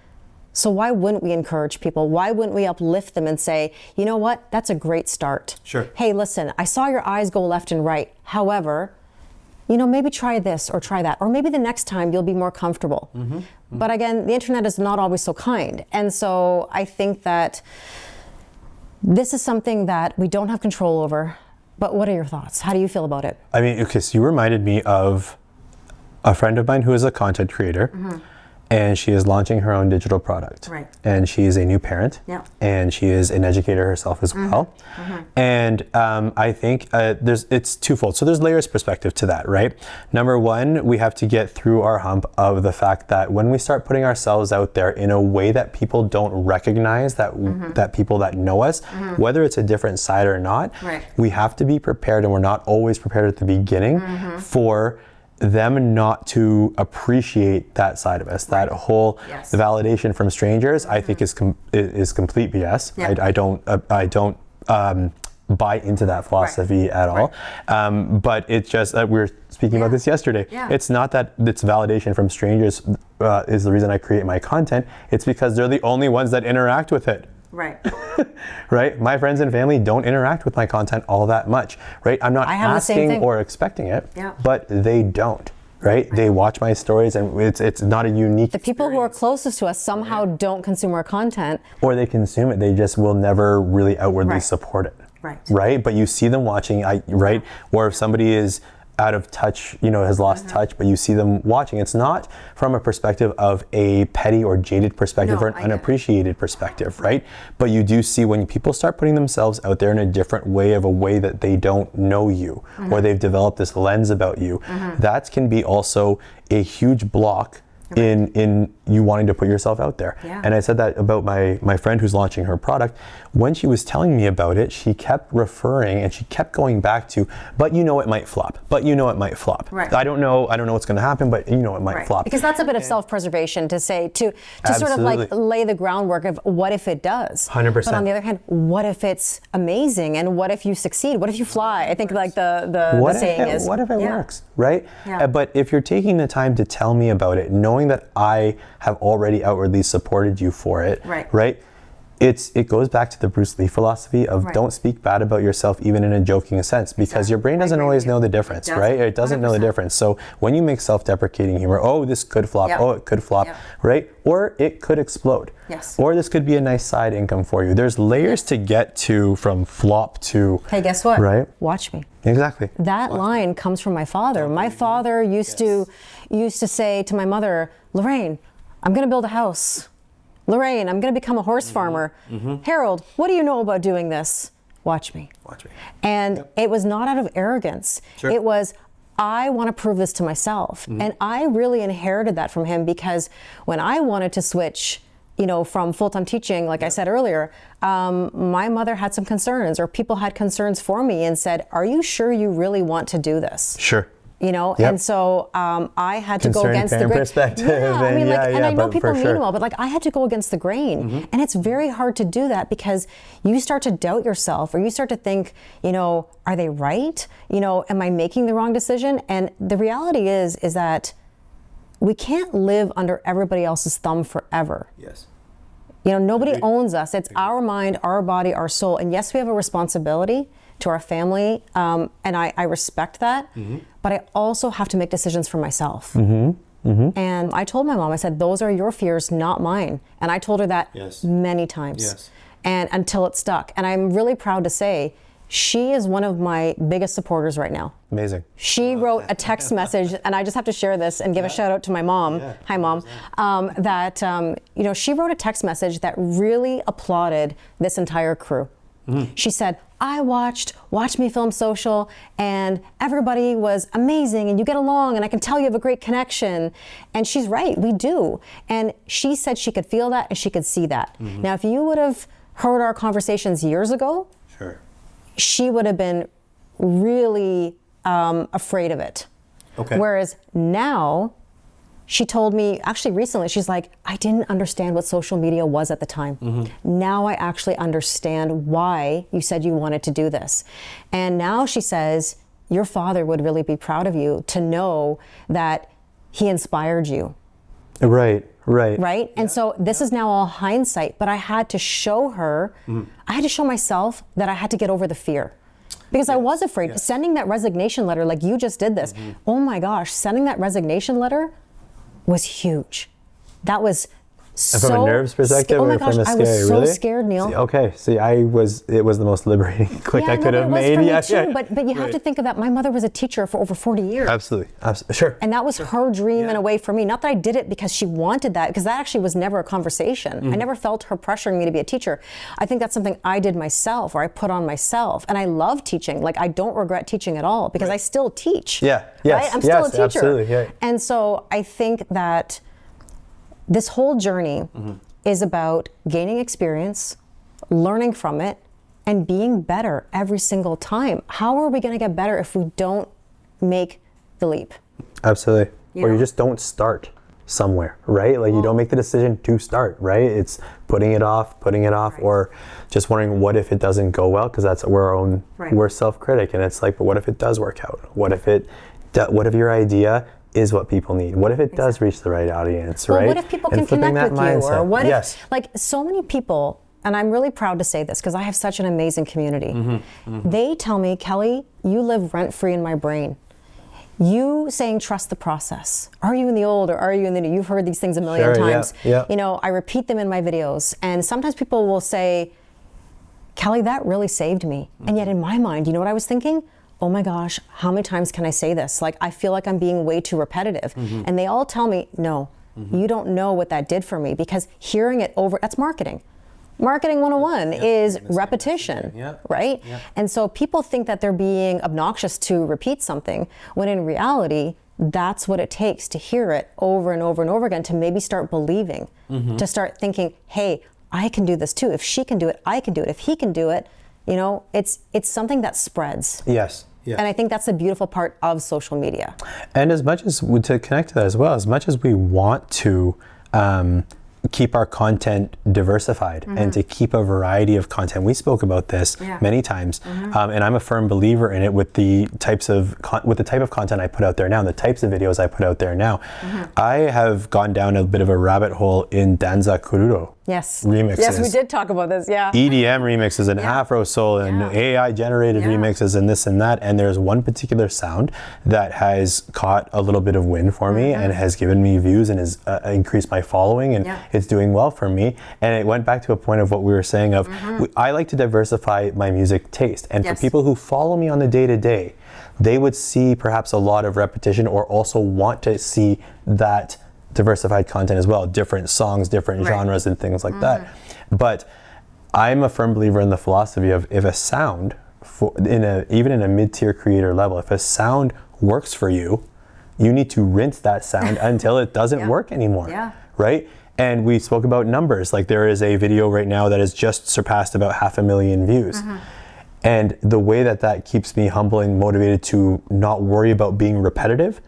So why wouldn't we encourage people? Why wouldn't we uplift them and say, you know what, that's a great start. Hey, listen, I saw your eyes go left and right. However, maybe try this or try that, or maybe the next time you'll be more comfortable. But again, the internet is not always so kind. And so I think that this is something that we don't have control over. But what are your thoughts? How do you feel about it? I mean, okay, so you reminded me of a friend of mine who is a content creator, and she is launching her own digital product. And she is a new parent, and she is an educator herself as well. And I think it's twofold. So there's layers perspective to that, right? Number one, we have to get through our hump of the fact that when we start putting ourselves out there in a way that people don't recognize, that people that know us, whether it's a different side or not, we have to be prepared, and we're not always prepared at the beginning for them not to appreciate that side of us, that whole the validation from strangers, I think is complete BS. I don't buy into that philosophy at all. But it's just that we were speaking about this yesterday. It's not that it's validation from strangers is the reason I create my content. It's because they're the only ones that interact with it. Right. Right? My friends and family don't interact with my content all that much, right? I'm not asking or expecting it, but they don't, right? They watch my stories, and it's not a unique The people who are closest to us somehow don't consume our content. Or they consume it, they just will never really outwardly support it. Right? But you see them watching, right? Or if somebody is out of touch, has lost touch, but you see them watching. It's not from a perspective of a petty or jaded perspective or an unappreciated perspective, right? But you do see when people start putting themselves out there in a different way, of a way that they don't know you, or they've developed this lens about you, that can be also a huge block in you wanting to put yourself out there. And I said that about my friend who's launching her product. When she was telling me about it, she kept referring and she kept going back to, but it might flop. But it might flop. I don't know what's going to happen, but it might flop. Because that's a bit of self-preservation to say, to sort of like lay the groundwork of what if it does. 100%. But on the other hand, what if it's amazing, and what if you succeed? What if you fly? I think like the saying is, what if it works, right? But if you're taking the time to tell me about it, knowing that I have already outwardly supported you for it, right? It goes back to the Bruce Lee philosophy of don't speak bad about yourself even in a joking sense, because your brain doesn't always know the difference, right? It doesn't know the difference. So when you make self-deprecating humor, oh, this could flop, oh, it could flop, right? Or it could explode. Or this could be a nice side income for you. There's layers to get to from flop to, hey, guess what? Right? Watch me. Exactly. That line comes from my father. My father used to say to my mother, Lorraine, I'm going to build a house. Lorraine, I'm going to become a horse farmer. Harold, what do you know about doing this? Watch me. Watch me. And it was not out of arrogance. It was, I want to prove this to myself. And I really inherited that from him, because when I wanted to switch, from full-time teaching, like I said earlier, my mother had some concerns, or people had concerns for me and said, are you sure you really want to do this? Sure. And so I had to go against the grain. Perspective. And I know people mean well, but I had to go against the grain. And it's very hard to do that, because you start to doubt yourself, or you start to think, are they right? Am I making the wrong decision? And the reality is that we can't live under everybody else's thumb forever. Nobody owns us. It's our mind, our body, our soul. And yes, we have a responsibility to our family, and I respect that, but I also have to make decisions for myself. And I told my mom, I said, those are your fears, not mine. And I told her that many times, and until it stuck. And I'm really proud to say, she is one of my biggest supporters right now. Amazing. She wrote a text message, and I just have to share this and give a shout out to my mom. Hi, Mom. She wrote a text message that really applauded this entire crew. She said, I watched Watch Me Film Social, and everybody was amazing, and you get along, and I can tell you have a great connection. And she's right, we do. And she said she could feel that and she could see that. Now, if you would have heard our conversations years ago, she would have been really afraid of it. Whereas now, she told me, actually recently, she's like, I didn't understand what social media was at the time. Now I actually understand why you said you wanted to do this. And now she says, your father would really be proud of you to know that he inspired you. Right? And so this is now all hindsight, but I had to show her, I had to show myself that I had to get over the fear. Because I was afraid. Sending that resignation letter, like you just did this, oh my gosh, sending that resignation letter was huge. That was so from a nerves perspective, oh my gosh, from a scary, I was so really? scared, Neil. It was the most liberating click I could have made. But you have to think of that. My mother was a teacher for over 40 years. Absolutely. Sure. And that was her dream in a way for me. Not that I did it because she wanted that, because that actually was never a conversation. I never felt her pressuring me to be a teacher. I think that's something I did myself, or I put on myself. And I love teaching. Like, I don't regret teaching at all, because I still teach. I'm still a teacher. Absolutely. And so I think that this whole journey is about gaining experience, learning from it, and being better every single time. How are we going to get better if we don't make the leap? Absolutely. Or you just don't start somewhere, right? Like you don't make the decision to start, right? It's putting it off, or just wondering what if it doesn't go well, because that's we're self-critic, and it's like, but what if it does work out? What if your idea is what people need? What if it does reach the right audience, right? What if people can connect with you? Or what if, like so many people, and I'm really proud to say this because I have such an amazing community. They tell me, Kelly, you live rent-free in my brain. You saying trust the process. Are you in the old or are you in the new? You've heard these things a million times. Yeah. You know, I repeat them in my videos, and sometimes people will say, Kelly, that really saved me. And yet in my mind, you know what I was thinking? Oh my gosh, how many times can I say this? Like, I feel like I'm being way too repetitive. And they all tell me, no, you don't know what that did for me, because hearing it over, that's marketing. Marketing 101 is repetition, right? And so people think that they're being obnoxious to repeat something, when in reality, that's what it takes to hear it over and over and over again, to maybe start believing, to start thinking, hey, I can do this too. If she can do it, I can do it. If he can do it, you know, it's something that spreads. Yes. And I think that's the beautiful part of social media. And as much as, to connect to that as well, as much as we want to keep our content diversified and to keep a variety of content. We spoke about this many times, and I'm a firm believer in it with the type of content I put out there now, and the types of videos I put out there now. I have gone down a bit of a rabbit hole in danza kuduro remixes. Yes, we did talk about this, EDM remixes and Afro soul and AI generated remixes and this and that. And there's one particular sound that has caught a little bit of wind for me and has given me views and has increased my following, and it's doing well for me. And it went back to a point of what we were saying of, I like to diversify my music taste. And for people who follow me on the day-to-day, they would see perhaps a lot of repetition, or also want to see that diversified content as well, different songs, different genres and things like that. But I'm a firm believer in the philosophy of, if a sound, even in a mid-tier creator level, if a sound works for you, you need to rinse that sound until it doesn't work anymore, right? And we spoke about numbers. Like, there is a video right now that has just surpassed about 500,000 views. And the way that keeps me humble and motivated to not worry about being repetitive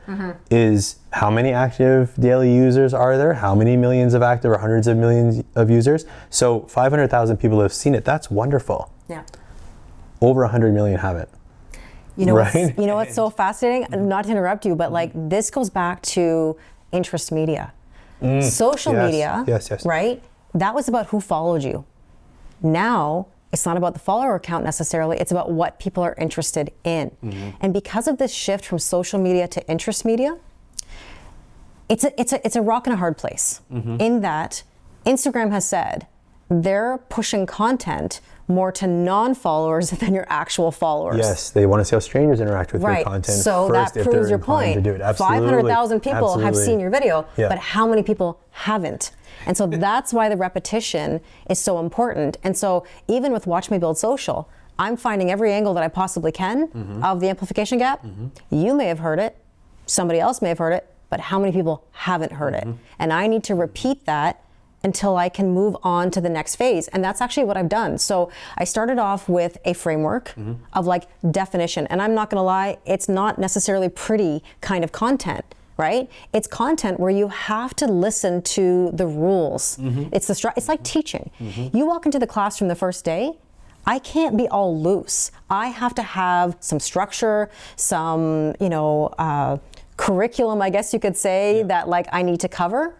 is, how many active daily users are there? How many millions of active or hundreds of millions of users? So 500,000 people have seen it. That's wonderful. Over 100 million haven't. You know, what's so fascinating? Not to interrupt you, but like, this goes back to interest media. Social media, right? That was about who followed you. Now, it's not about the follower count necessarily, it's about what people are interested in. And because of this shift from social media to interest media, it's a rock and a hard place, in that Instagram has said they're pushing content more to non-followers than your actual followers. Yes, they want to see how strangers interact with your content. So first, that proves your point. 500,000 people have seen your video, but how many people haven't? And so that's why the repetition is so important. And so even with Watch Me Build Social, I'm finding every angle that I possibly can of the amplification gap. You may have heard it, somebody else may have heard it, but how many people haven't heard it? And I need to repeat that until I can move on to the next phase. And that's actually what I've done. So I started off with a framework of like definition. And I'm not gonna lie, it's not necessarily pretty kind of content, right? It's content where you have to listen to the rules. It's like teaching. You walk into the classroom the first day, I can't be all loose. I have to have some structure, some, curriculum, I guess you could say, that like I need to cover.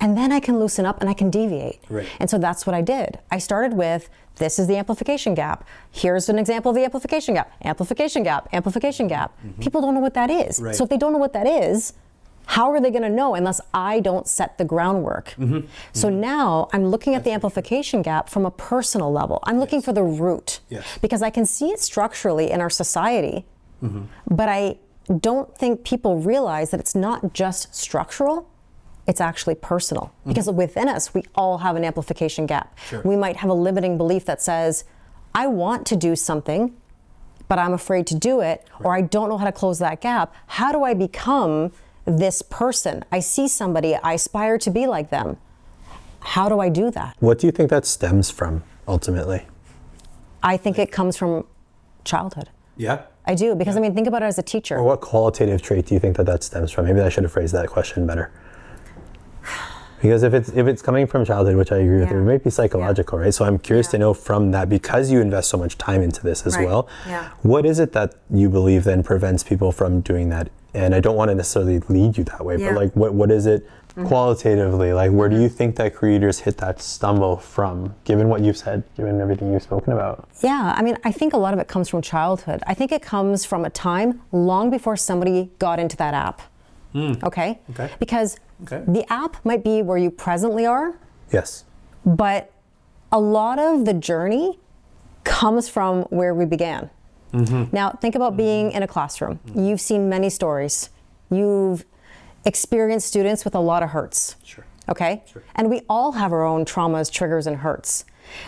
And then I can loosen up and I can deviate. And so that's what I did. I started with, this is the amplification gap. Here's an example of the amplification gap. Amplification gap, amplification gap. People don't know what that is. So if they don't know what that is, how are they gonna know unless I don't set the groundwork? So now I'm looking at the amplification gap from a personal level. I'm looking for the root, because I can see it structurally in our society, but I don't think people realize that it's not just structural, it's actually personal. Because within us, we all have an amplification gap. We might have a limiting belief that says, I want to do something, but I'm afraid to do it, or I don't know how to close that gap. How do I become this person? I see somebody, I aspire to be like them. How do I do that? What do you think that stems from, ultimately? I think it comes from childhood. I do, because I mean, think about it as a teacher. Or what qualitative trait do you think that stems from? Maybe I should have phrased that question better. Because if it's coming from childhood, which I agree with you, it might be psychological, right? So I'm curious to know from that, because you invest so much time into this as well, what is it that you believe then prevents people from doing that? And I don't want to necessarily lead you that way, but like what is it qualitatively? Like where do you think that creators hit that stumble from, given what you've said, given everything you've spoken about? Yeah, I mean, I think a lot of it comes from childhood. I think it comes from a time long before somebody got into that app. Okay? Because the app might be where you presently are. Yes. But a lot of the journey comes from where we began. Now, think about being in a classroom. You've seen many stories. You've experienced students with a lot of hurts. Okay? And we all have our own traumas, triggers, and hurts.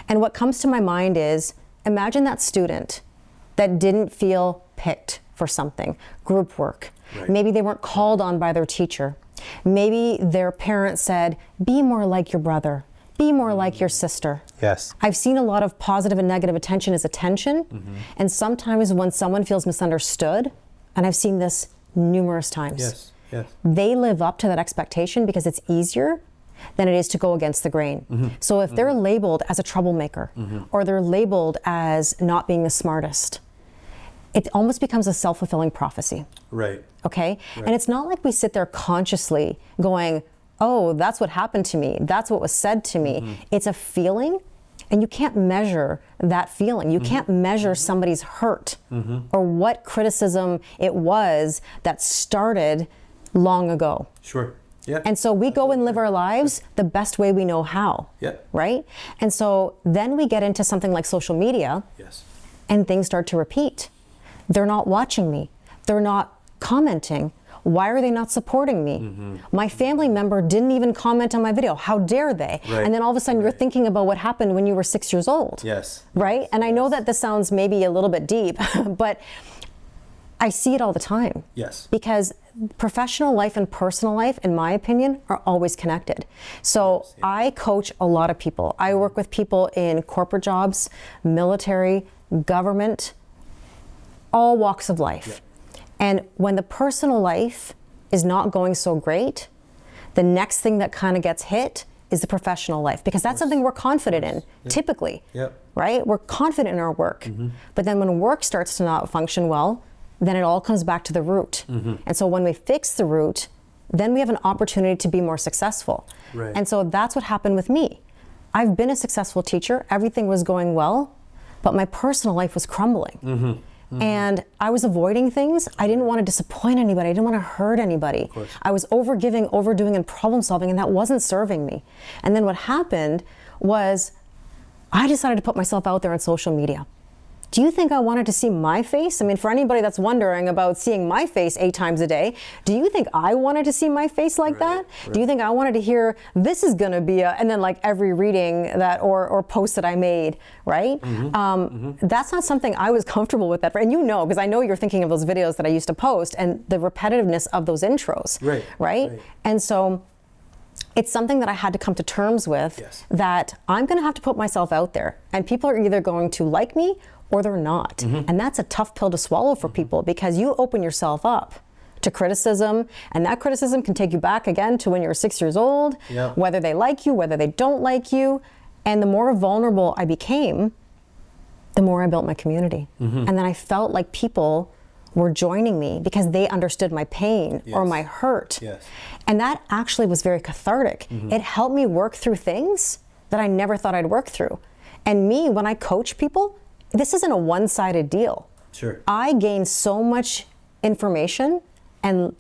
And what comes to my mind is, imagine that student that didn't feel picked for something, group work. Maybe they weren't called on by their teacher. Maybe their parents said, be more like your brother, be more like your sister. Yes. I've seen a lot of positive and negative attention as attention. And sometimes when someone feels misunderstood, and I've seen this numerous times, they live up to that expectation because it's easier than it is to go against the grain. So if they're labeled as a troublemaker, or they're labeled as not being the smartest, it almost becomes a self-fulfilling prophecy. Okay? And it's not like we sit there consciously going, oh, that's what happened to me. That's what was said to me. It's a feeling, and you can't measure that feeling. You can't measure somebody's hurt or what criticism it was that started long ago. And so we go and live our lives the best way we know how, right? And so then we get into something like social media, and things start to repeat. They're not watching me. They're not commenting. Why are they not supporting me? My family member didn't even comment on my video. How dare they? And then all of a sudden you're thinking about what happened when you were 6 years old. Right? And I know that this sounds maybe a little bit deep, but I see it all the time. Because professional life and personal life, in my opinion, are always connected. So I coach a lot of people. I work with people in corporate jobs, military, government, all walks of life. And when the personal life is not going so great, the next thing that kind of gets hit is the professional life, because that's something we're confident in, typically, right? We're confident in our work. But then when work starts to not function well, then it all comes back to the root. And so when we fix the root, then we have an opportunity to be more successful. And so that's what happened with me. I've been a successful teacher, everything was going well, but my personal life was crumbling. And I was avoiding things. I didn't want to disappoint anybody. I didn't want to hurt anybody. I was overgiving, overdoing, and problem solving, and that wasn't serving me. And then what happened was I decided to put myself out there on social media. Do you think I wanted to see my face? I mean, for anybody that's wondering about seeing my face 8 times a day, do you think I wanted to see my face like that? Do you think I wanted to hear, this is gonna be a, and then like every reading that, or post that I made, right? That's not something I was comfortable with that. And you know, because I know you're thinking of those videos that I used to post and the repetitiveness of those intros, right? And so it's something that I had to come to terms with, that I'm gonna have to put myself out there, and people are either going to like me or they're not. And that's a tough pill to swallow for people, because you open yourself up to criticism, and that criticism can take you back again to when you were 6 years old, whether they like you, whether they don't like you. And the more vulnerable I became, the more I built my community. And then I felt like people were joining me because they understood my pain or my hurt. And that actually was very cathartic. It helped me work through things that I never thought I'd work through. And me, when I coach people, this isn't a one-sided deal. I gain so much information and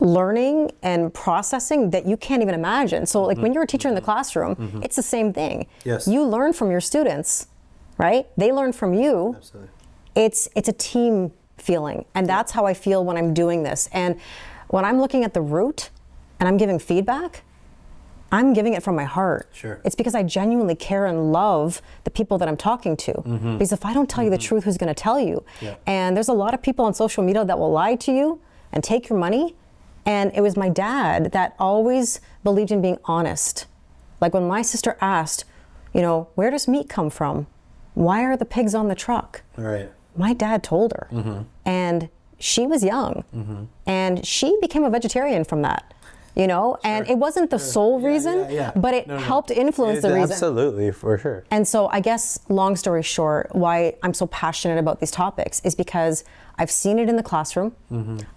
learning and processing that you can't even imagine. So like when you're a teacher in the classroom, it's the same thing. You learn from your students, right? They learn from you. It's a team feeling. And that's how I feel when I'm doing this. And when I'm looking at the root and I'm giving feedback, I'm giving it from my heart. It's because I genuinely care and love the people that I'm talking to. Because if I don't tell you the truth, who's gonna tell you? And there's a lot of people on social media that will lie to you and take your money. And it was my dad that always believed in being honest. Like when my sister asked, you know, where does meat come from? Why are the pigs on the truck? my dad told her. And she was young. And she became a vegetarian from that. You know, and it wasn't the sole reason, but it helped influence the reason. Absolutely, for sure. And so I guess, long story short, why I'm so passionate about these topics is because I've seen it in the classroom.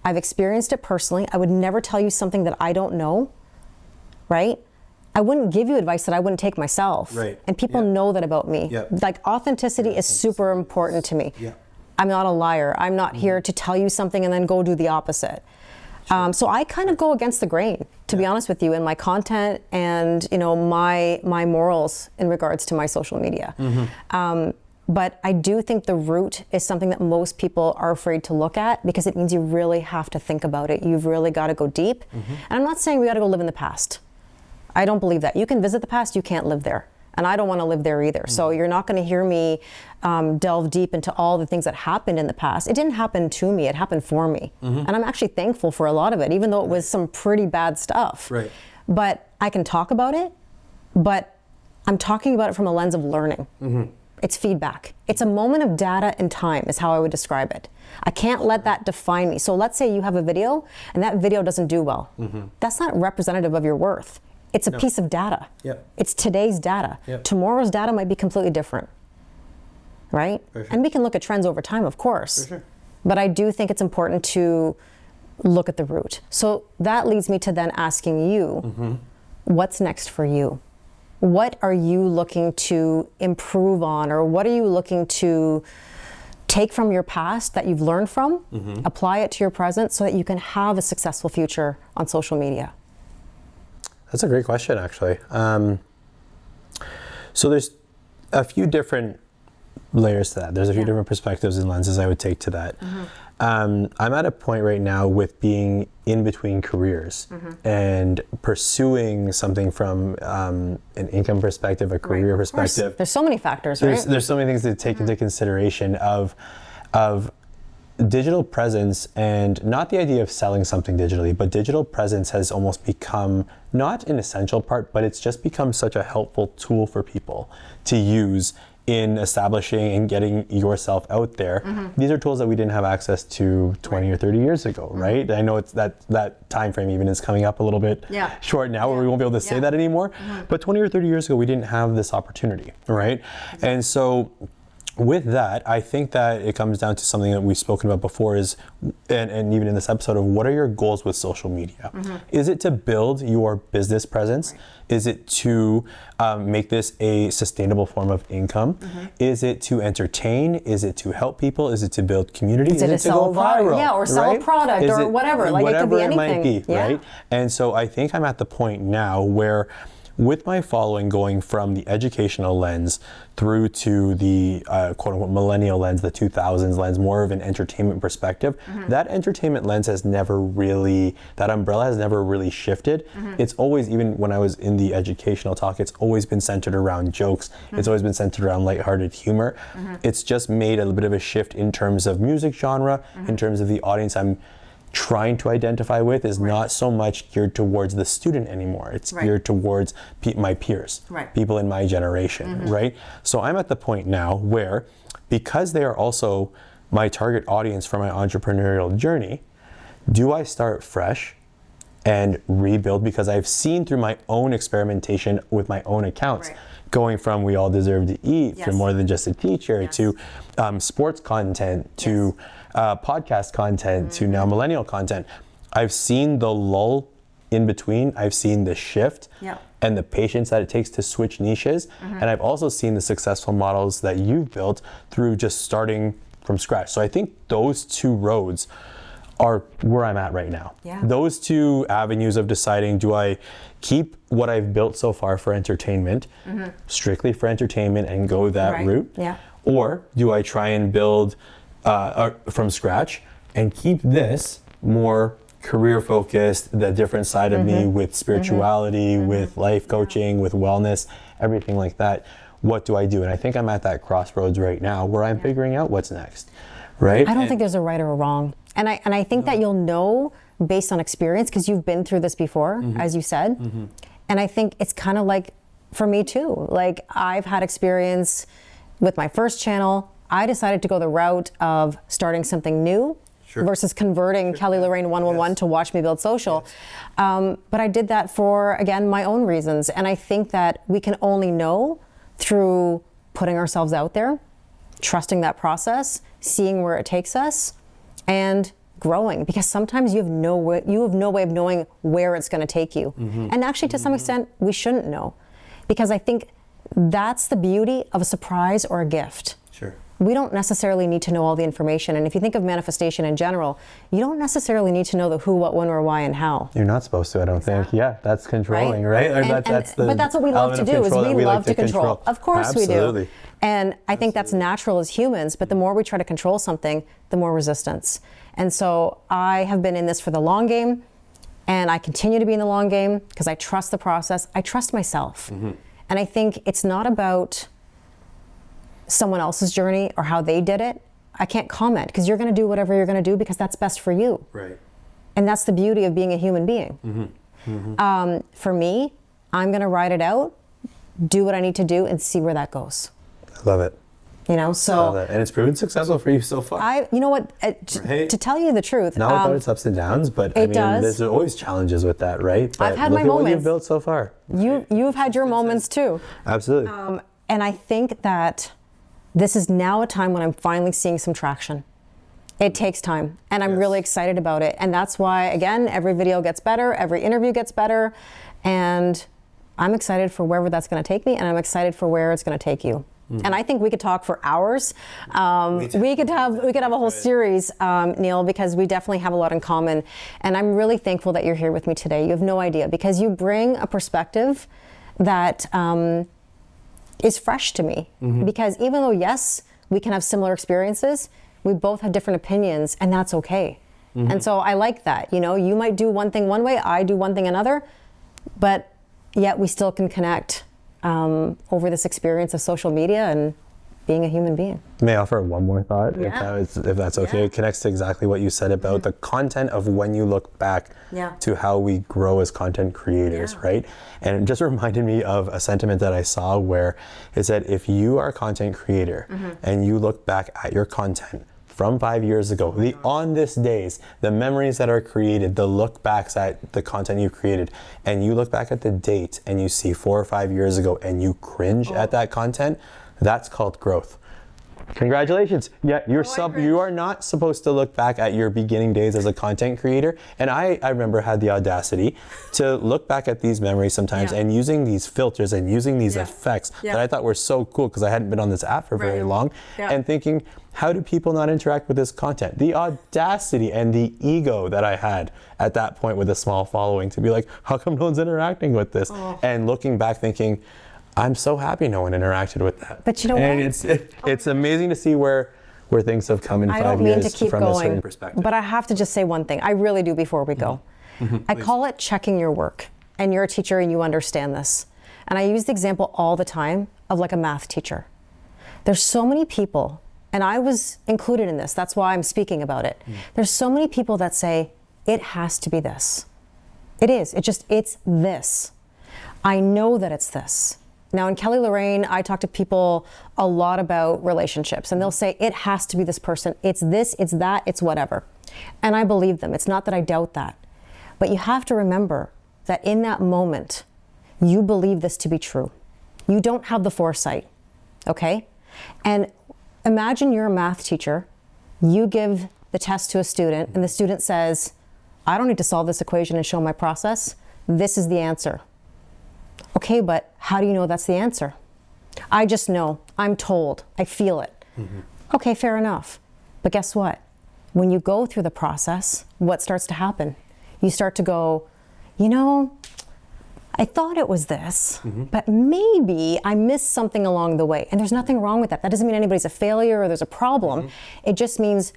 I've experienced it personally. I would never tell you something that I don't know, right? I wouldn't give you advice that I wouldn't take myself. Right. And people know that about me. Like, authenticity is super important to me. I'm not a liar. I'm not here to tell you something and then go do the opposite. So I kind of go against the grain, to be honest with you, in my content and, you know, my morals in regards to my social media. But I do think the root is something that most people are afraid to look at, because it means you really have to think about it. You've really got to go deep. And I'm not saying we got to go live in the past. I don't believe that. You can visit the past, you can't live there. And I don't want to live there either. So you're not going to hear me delve deep into all the things that happened in the past. It didn't happen to me, it happened for me. And I'm actually thankful for a lot of it, even though it was some pretty bad stuff. But I can talk about it, but I'm talking about it from a lens of learning. It's feedback. It's a moment of data and time is how I would describe it. I can't let that define me. So let's say you have a video and that video doesn't do well. That's not representative of your worth. It's a piece of data. It's today's data. Tomorrow's data might be completely different, right? And we can look at trends over time, of course. But I do think it's important to look at the root. So that leads me to then asking you, what's next for you? What are you looking to improve on, or what are you looking to take from your past that you've learned from, apply it to your present so that you can have a successful future on social media? That's a great question, actually. So there's a few different layers to that. There's a few different perspectives and lenses I would take to that. I'm at a point right now with being in between careers and pursuing something from an income perspective, a career perspective. There's so many factors, right? There's so many things to take into consideration of digital presence, and not the idea of selling something digitally, but digital presence has almost become not an essential part, but it's just become such a helpful tool for people to use in establishing and getting yourself out there. These are tools that we didn't have access to 20 or 30 years ago, right? I know it's that time frame even is coming up a little bit short now, where we won't be able to say that anymore. But 20 or 30 years ago, we didn't have this opportunity, right? And so with that, I think that it comes down to something that we've spoken about before is, and even in this episode, of what are your goals with social media? Is it to build your business presence? Is it to make this a sustainable form of income? Is it to entertain? Is it to help people? Is it to build community? Is it to go viral? Yeah, or sell a product, or whatever. Like, it could be anything. Whatever it might be, right? And so I think I'm at the point now where, with my following going from the educational lens through to the quote-unquote millennial lens, the 2000s lens, more of an entertainment perspective, that entertainment lens has never really, that umbrella has never really shifted. It's always, even when I was in the educational talk, it's always been centered around jokes. It's always been centered around lighthearted humor. It's just made a bit of a shift in terms of music genre, in terms of the audience I'm trying to identify with is not so much geared towards the student anymore. It's geared towards my peers, people in my generation, right? So I'm at the point now where, because they are also my target audience for my entrepreneurial journey, do I start fresh and rebuild? Because I've seen through my own experimentation with my own accounts, going from We All Deserve to Eat, to More Than Just a Teacher, to sports content, to podcast content, to now millennial content. I've seen the lull in between. I've seen the shift and the patience that it takes to switch niches. And I've also seen the successful models that you've built through just starting from scratch. So I think those two roads are where I'm at right now. Those two avenues of deciding, do I keep what I've built so far for entertainment, strictly for entertainment, and go that route? Or do I try and build from scratch and keep this more career focused, the different side of me with spirituality, with life coaching, with wellness, everything like that? What do I do? And I think I'm at that crossroads right now where I'm figuring out what's next, right? I don't think there's a right or a wrong. And I think that you'll know based on experience, because you've been through this before, as you said. And I think it's kind of like for me too. Like, I've had experience with my first channel, I decided to go the route of starting something new versus converting Kelly Lorraine 111 to Watch Me Build Social. But I did that for, again, my own reasons. And I think that we can only know through putting ourselves out there, trusting that process, seeing where it takes us, and growing, because sometimes you have no way of knowing where it's going to take you. And actually, to some extent, we shouldn't know, because I think that's the beauty of a surprise or a gift. We don't necessarily need to know all the information. And if you think of manifestation in general, you don't necessarily need to know the who, what, when, or why, and how. You're not supposed to, I don't think. Yeah, that's controlling, right? But that's what we love to do, is we love to control. Of course we do. And I think that's natural as humans, but the more we try to control something, the more resistance. And so I have been in this for the long game, and I continue to be in the long game because I trust the process. I trust myself. And I think it's not about someone else's journey or how they did it. I can't comment, because you're going to do whatever you're going to do because that's best for you. And that's the beauty of being a human being. For me, I'm going to ride it out, do what I need to do, and see where that goes. I love it. You know, so. And it's proven successful for you so far. You know what, to tell you the truth. Not without its ups and downs, but there's always challenges with that, right? But I've had my moments. Look at what you've built so far. You've had your moments too. Absolutely. And I think that this is now a time when I'm finally seeing some traction. It takes time, and I'm really excited about it. And that's why, again, every video gets better, every interview gets better, and I'm excited for wherever that's going to take me, and I'm excited for where it's going to take you. And I think we could talk for hours. We could have a whole series, Neil, because we definitely have a lot in common. And I'm really thankful that you're here with me today. You have no idea, because you bring a perspective that is fresh to me. Because even though, yes, we can have similar experiences, we both have different opinions, and that's okay. And so I like that. You know, you might do one thing one way, I do one thing another, but yet we still can connect over this experience of social media and being a human being. May I offer one more thought, if that's okay? It connects to exactly what you said about the content of when you look back to how we grow as content creators, right? And it just reminded me of a sentiment that I saw where it said, if you are a content creator and you look back at your content from 5 years ago, the on this days, the memories that are created, the look backs at the content you created, and you look back at the date and you see 4 or 5 years ago and you cringe at that content, that's called growth. Congratulations. Yeah, you are not supposed to look back at your beginning days as a content creator. And I remember had the audacity to look back at these memories sometimes and using these filters and using these effects that I thought were so cool, because I hadn't been on this app for very long, and thinking, how do people not interact with this content? The audacity and the ego that I had at that point with a small following to be like, how come no one's interacting with this? And looking back thinking, I'm so happy no one interacted with that. But you know what? It's amazing to see where things have come in 5 years. I don't mean to keep from going, a certain perspective. But I have to just say one thing. I really do before we go. I call it checking your work. And you're a teacher and you understand this. And I use the example all the time of like a math teacher. There's so many people, and I was included in this, that's why I'm speaking about it. There's so many people that say, it has to be this. It is. It's this. I know that it's this. Now in Kelly Lorraine, I talk to people a lot about relationships, and they'll say, it has to be this person. It's this, it's that, it's whatever. And I believe them. It's not that I doubt that. But you have to remember that in that moment, you believe this to be true. You don't have the foresight, okay? And imagine you're a math teacher. You give the test to a student, and the student says, I don't need to solve this equation and show my process. This is the answer. Okay, but how do you know that's the answer? I just know. I'm told. I feel it. Okay, fair enough. But guess what? When you go through the process, what starts to happen? You start to go, you know, I thought it was this, but maybe I missed something along the way. And there's nothing wrong with that. That doesn't mean anybody's a failure or there's a problem. It just means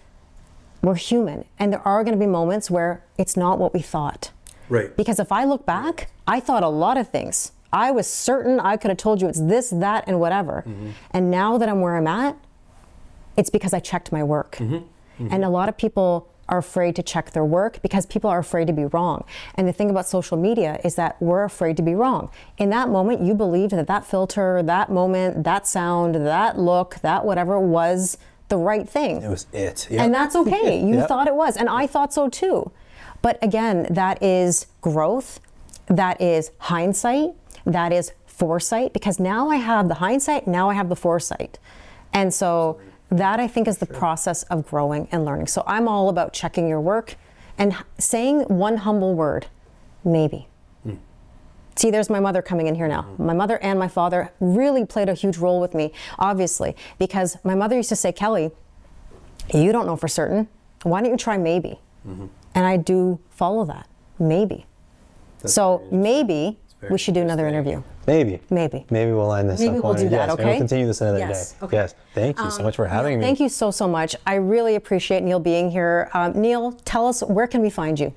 we're human. And there are going to be moments where it's not what we thought. Right. Because if I look back, I thought a lot of things. I was certain I could have told you it's this, that, and whatever. And now that I'm where I'm at, it's because I checked my work. And a lot of people are afraid to check their work because people are afraid to be wrong. And the thing about social media is that we're afraid to be wrong. In that moment, you believed that that filter, that moment, that sound, that look, that whatever was the right thing. It was it. Yep. And that's okay. You Yep. thought it was, and I thought so too. But again, that is growth, that is hindsight, that is foresight, because now I have the hindsight, now I have the foresight. And so that I think is the process of growing and learning. So I'm all about checking your work and saying one humble word, maybe. See, there's my mother coming in here now. My mother and my father really played a huge role with me, obviously, because my mother used to say, Kelly, you don't know for certain. Why don't you try maybe? And I do follow that, maybe. So maybe we should do another interview. Maybe. Maybe. Maybe we'll line this Maybe up. we'll do that, yes, okay? Maybe we'll continue this another Yes, day. okay. Yes. Thank you so much for having me. Thank you so, so much. I really appreciate Neil being here. Neil, tell us, where can we find you?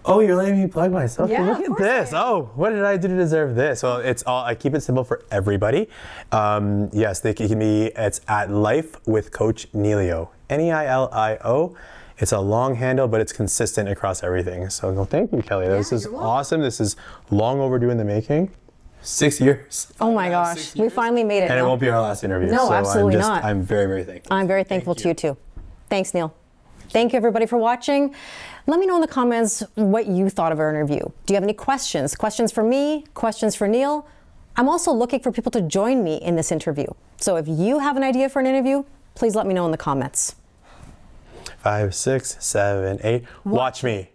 Oh, you're letting me plug myself? Yeah, Look of at course this. I am. Oh, what did I do to deserve this? Well, it's all, I keep it simple for everybody. Yes, they can be, it's at Life with Coach Neilio. Neilio. It's a long handle, but it's consistent across everything. So no, thank you, Kelly. This is awesome. This is long overdue in the making. 6 years. Oh my gosh, we finally made it. And it Neil. won't be our last interview. No, so absolutely not. I'm very, very thankful. I'm very thankful to you too. Thanks, Neil. Thank you, everybody, for watching. Let me know in the comments what you thought of our interview. Do you have any questions? Questions for me? Questions for Neil? I'm also looking for people to join me in this interview. So if you have an idea for an interview, please let me know in the comments. 5, 6, 7, 8. Watch me.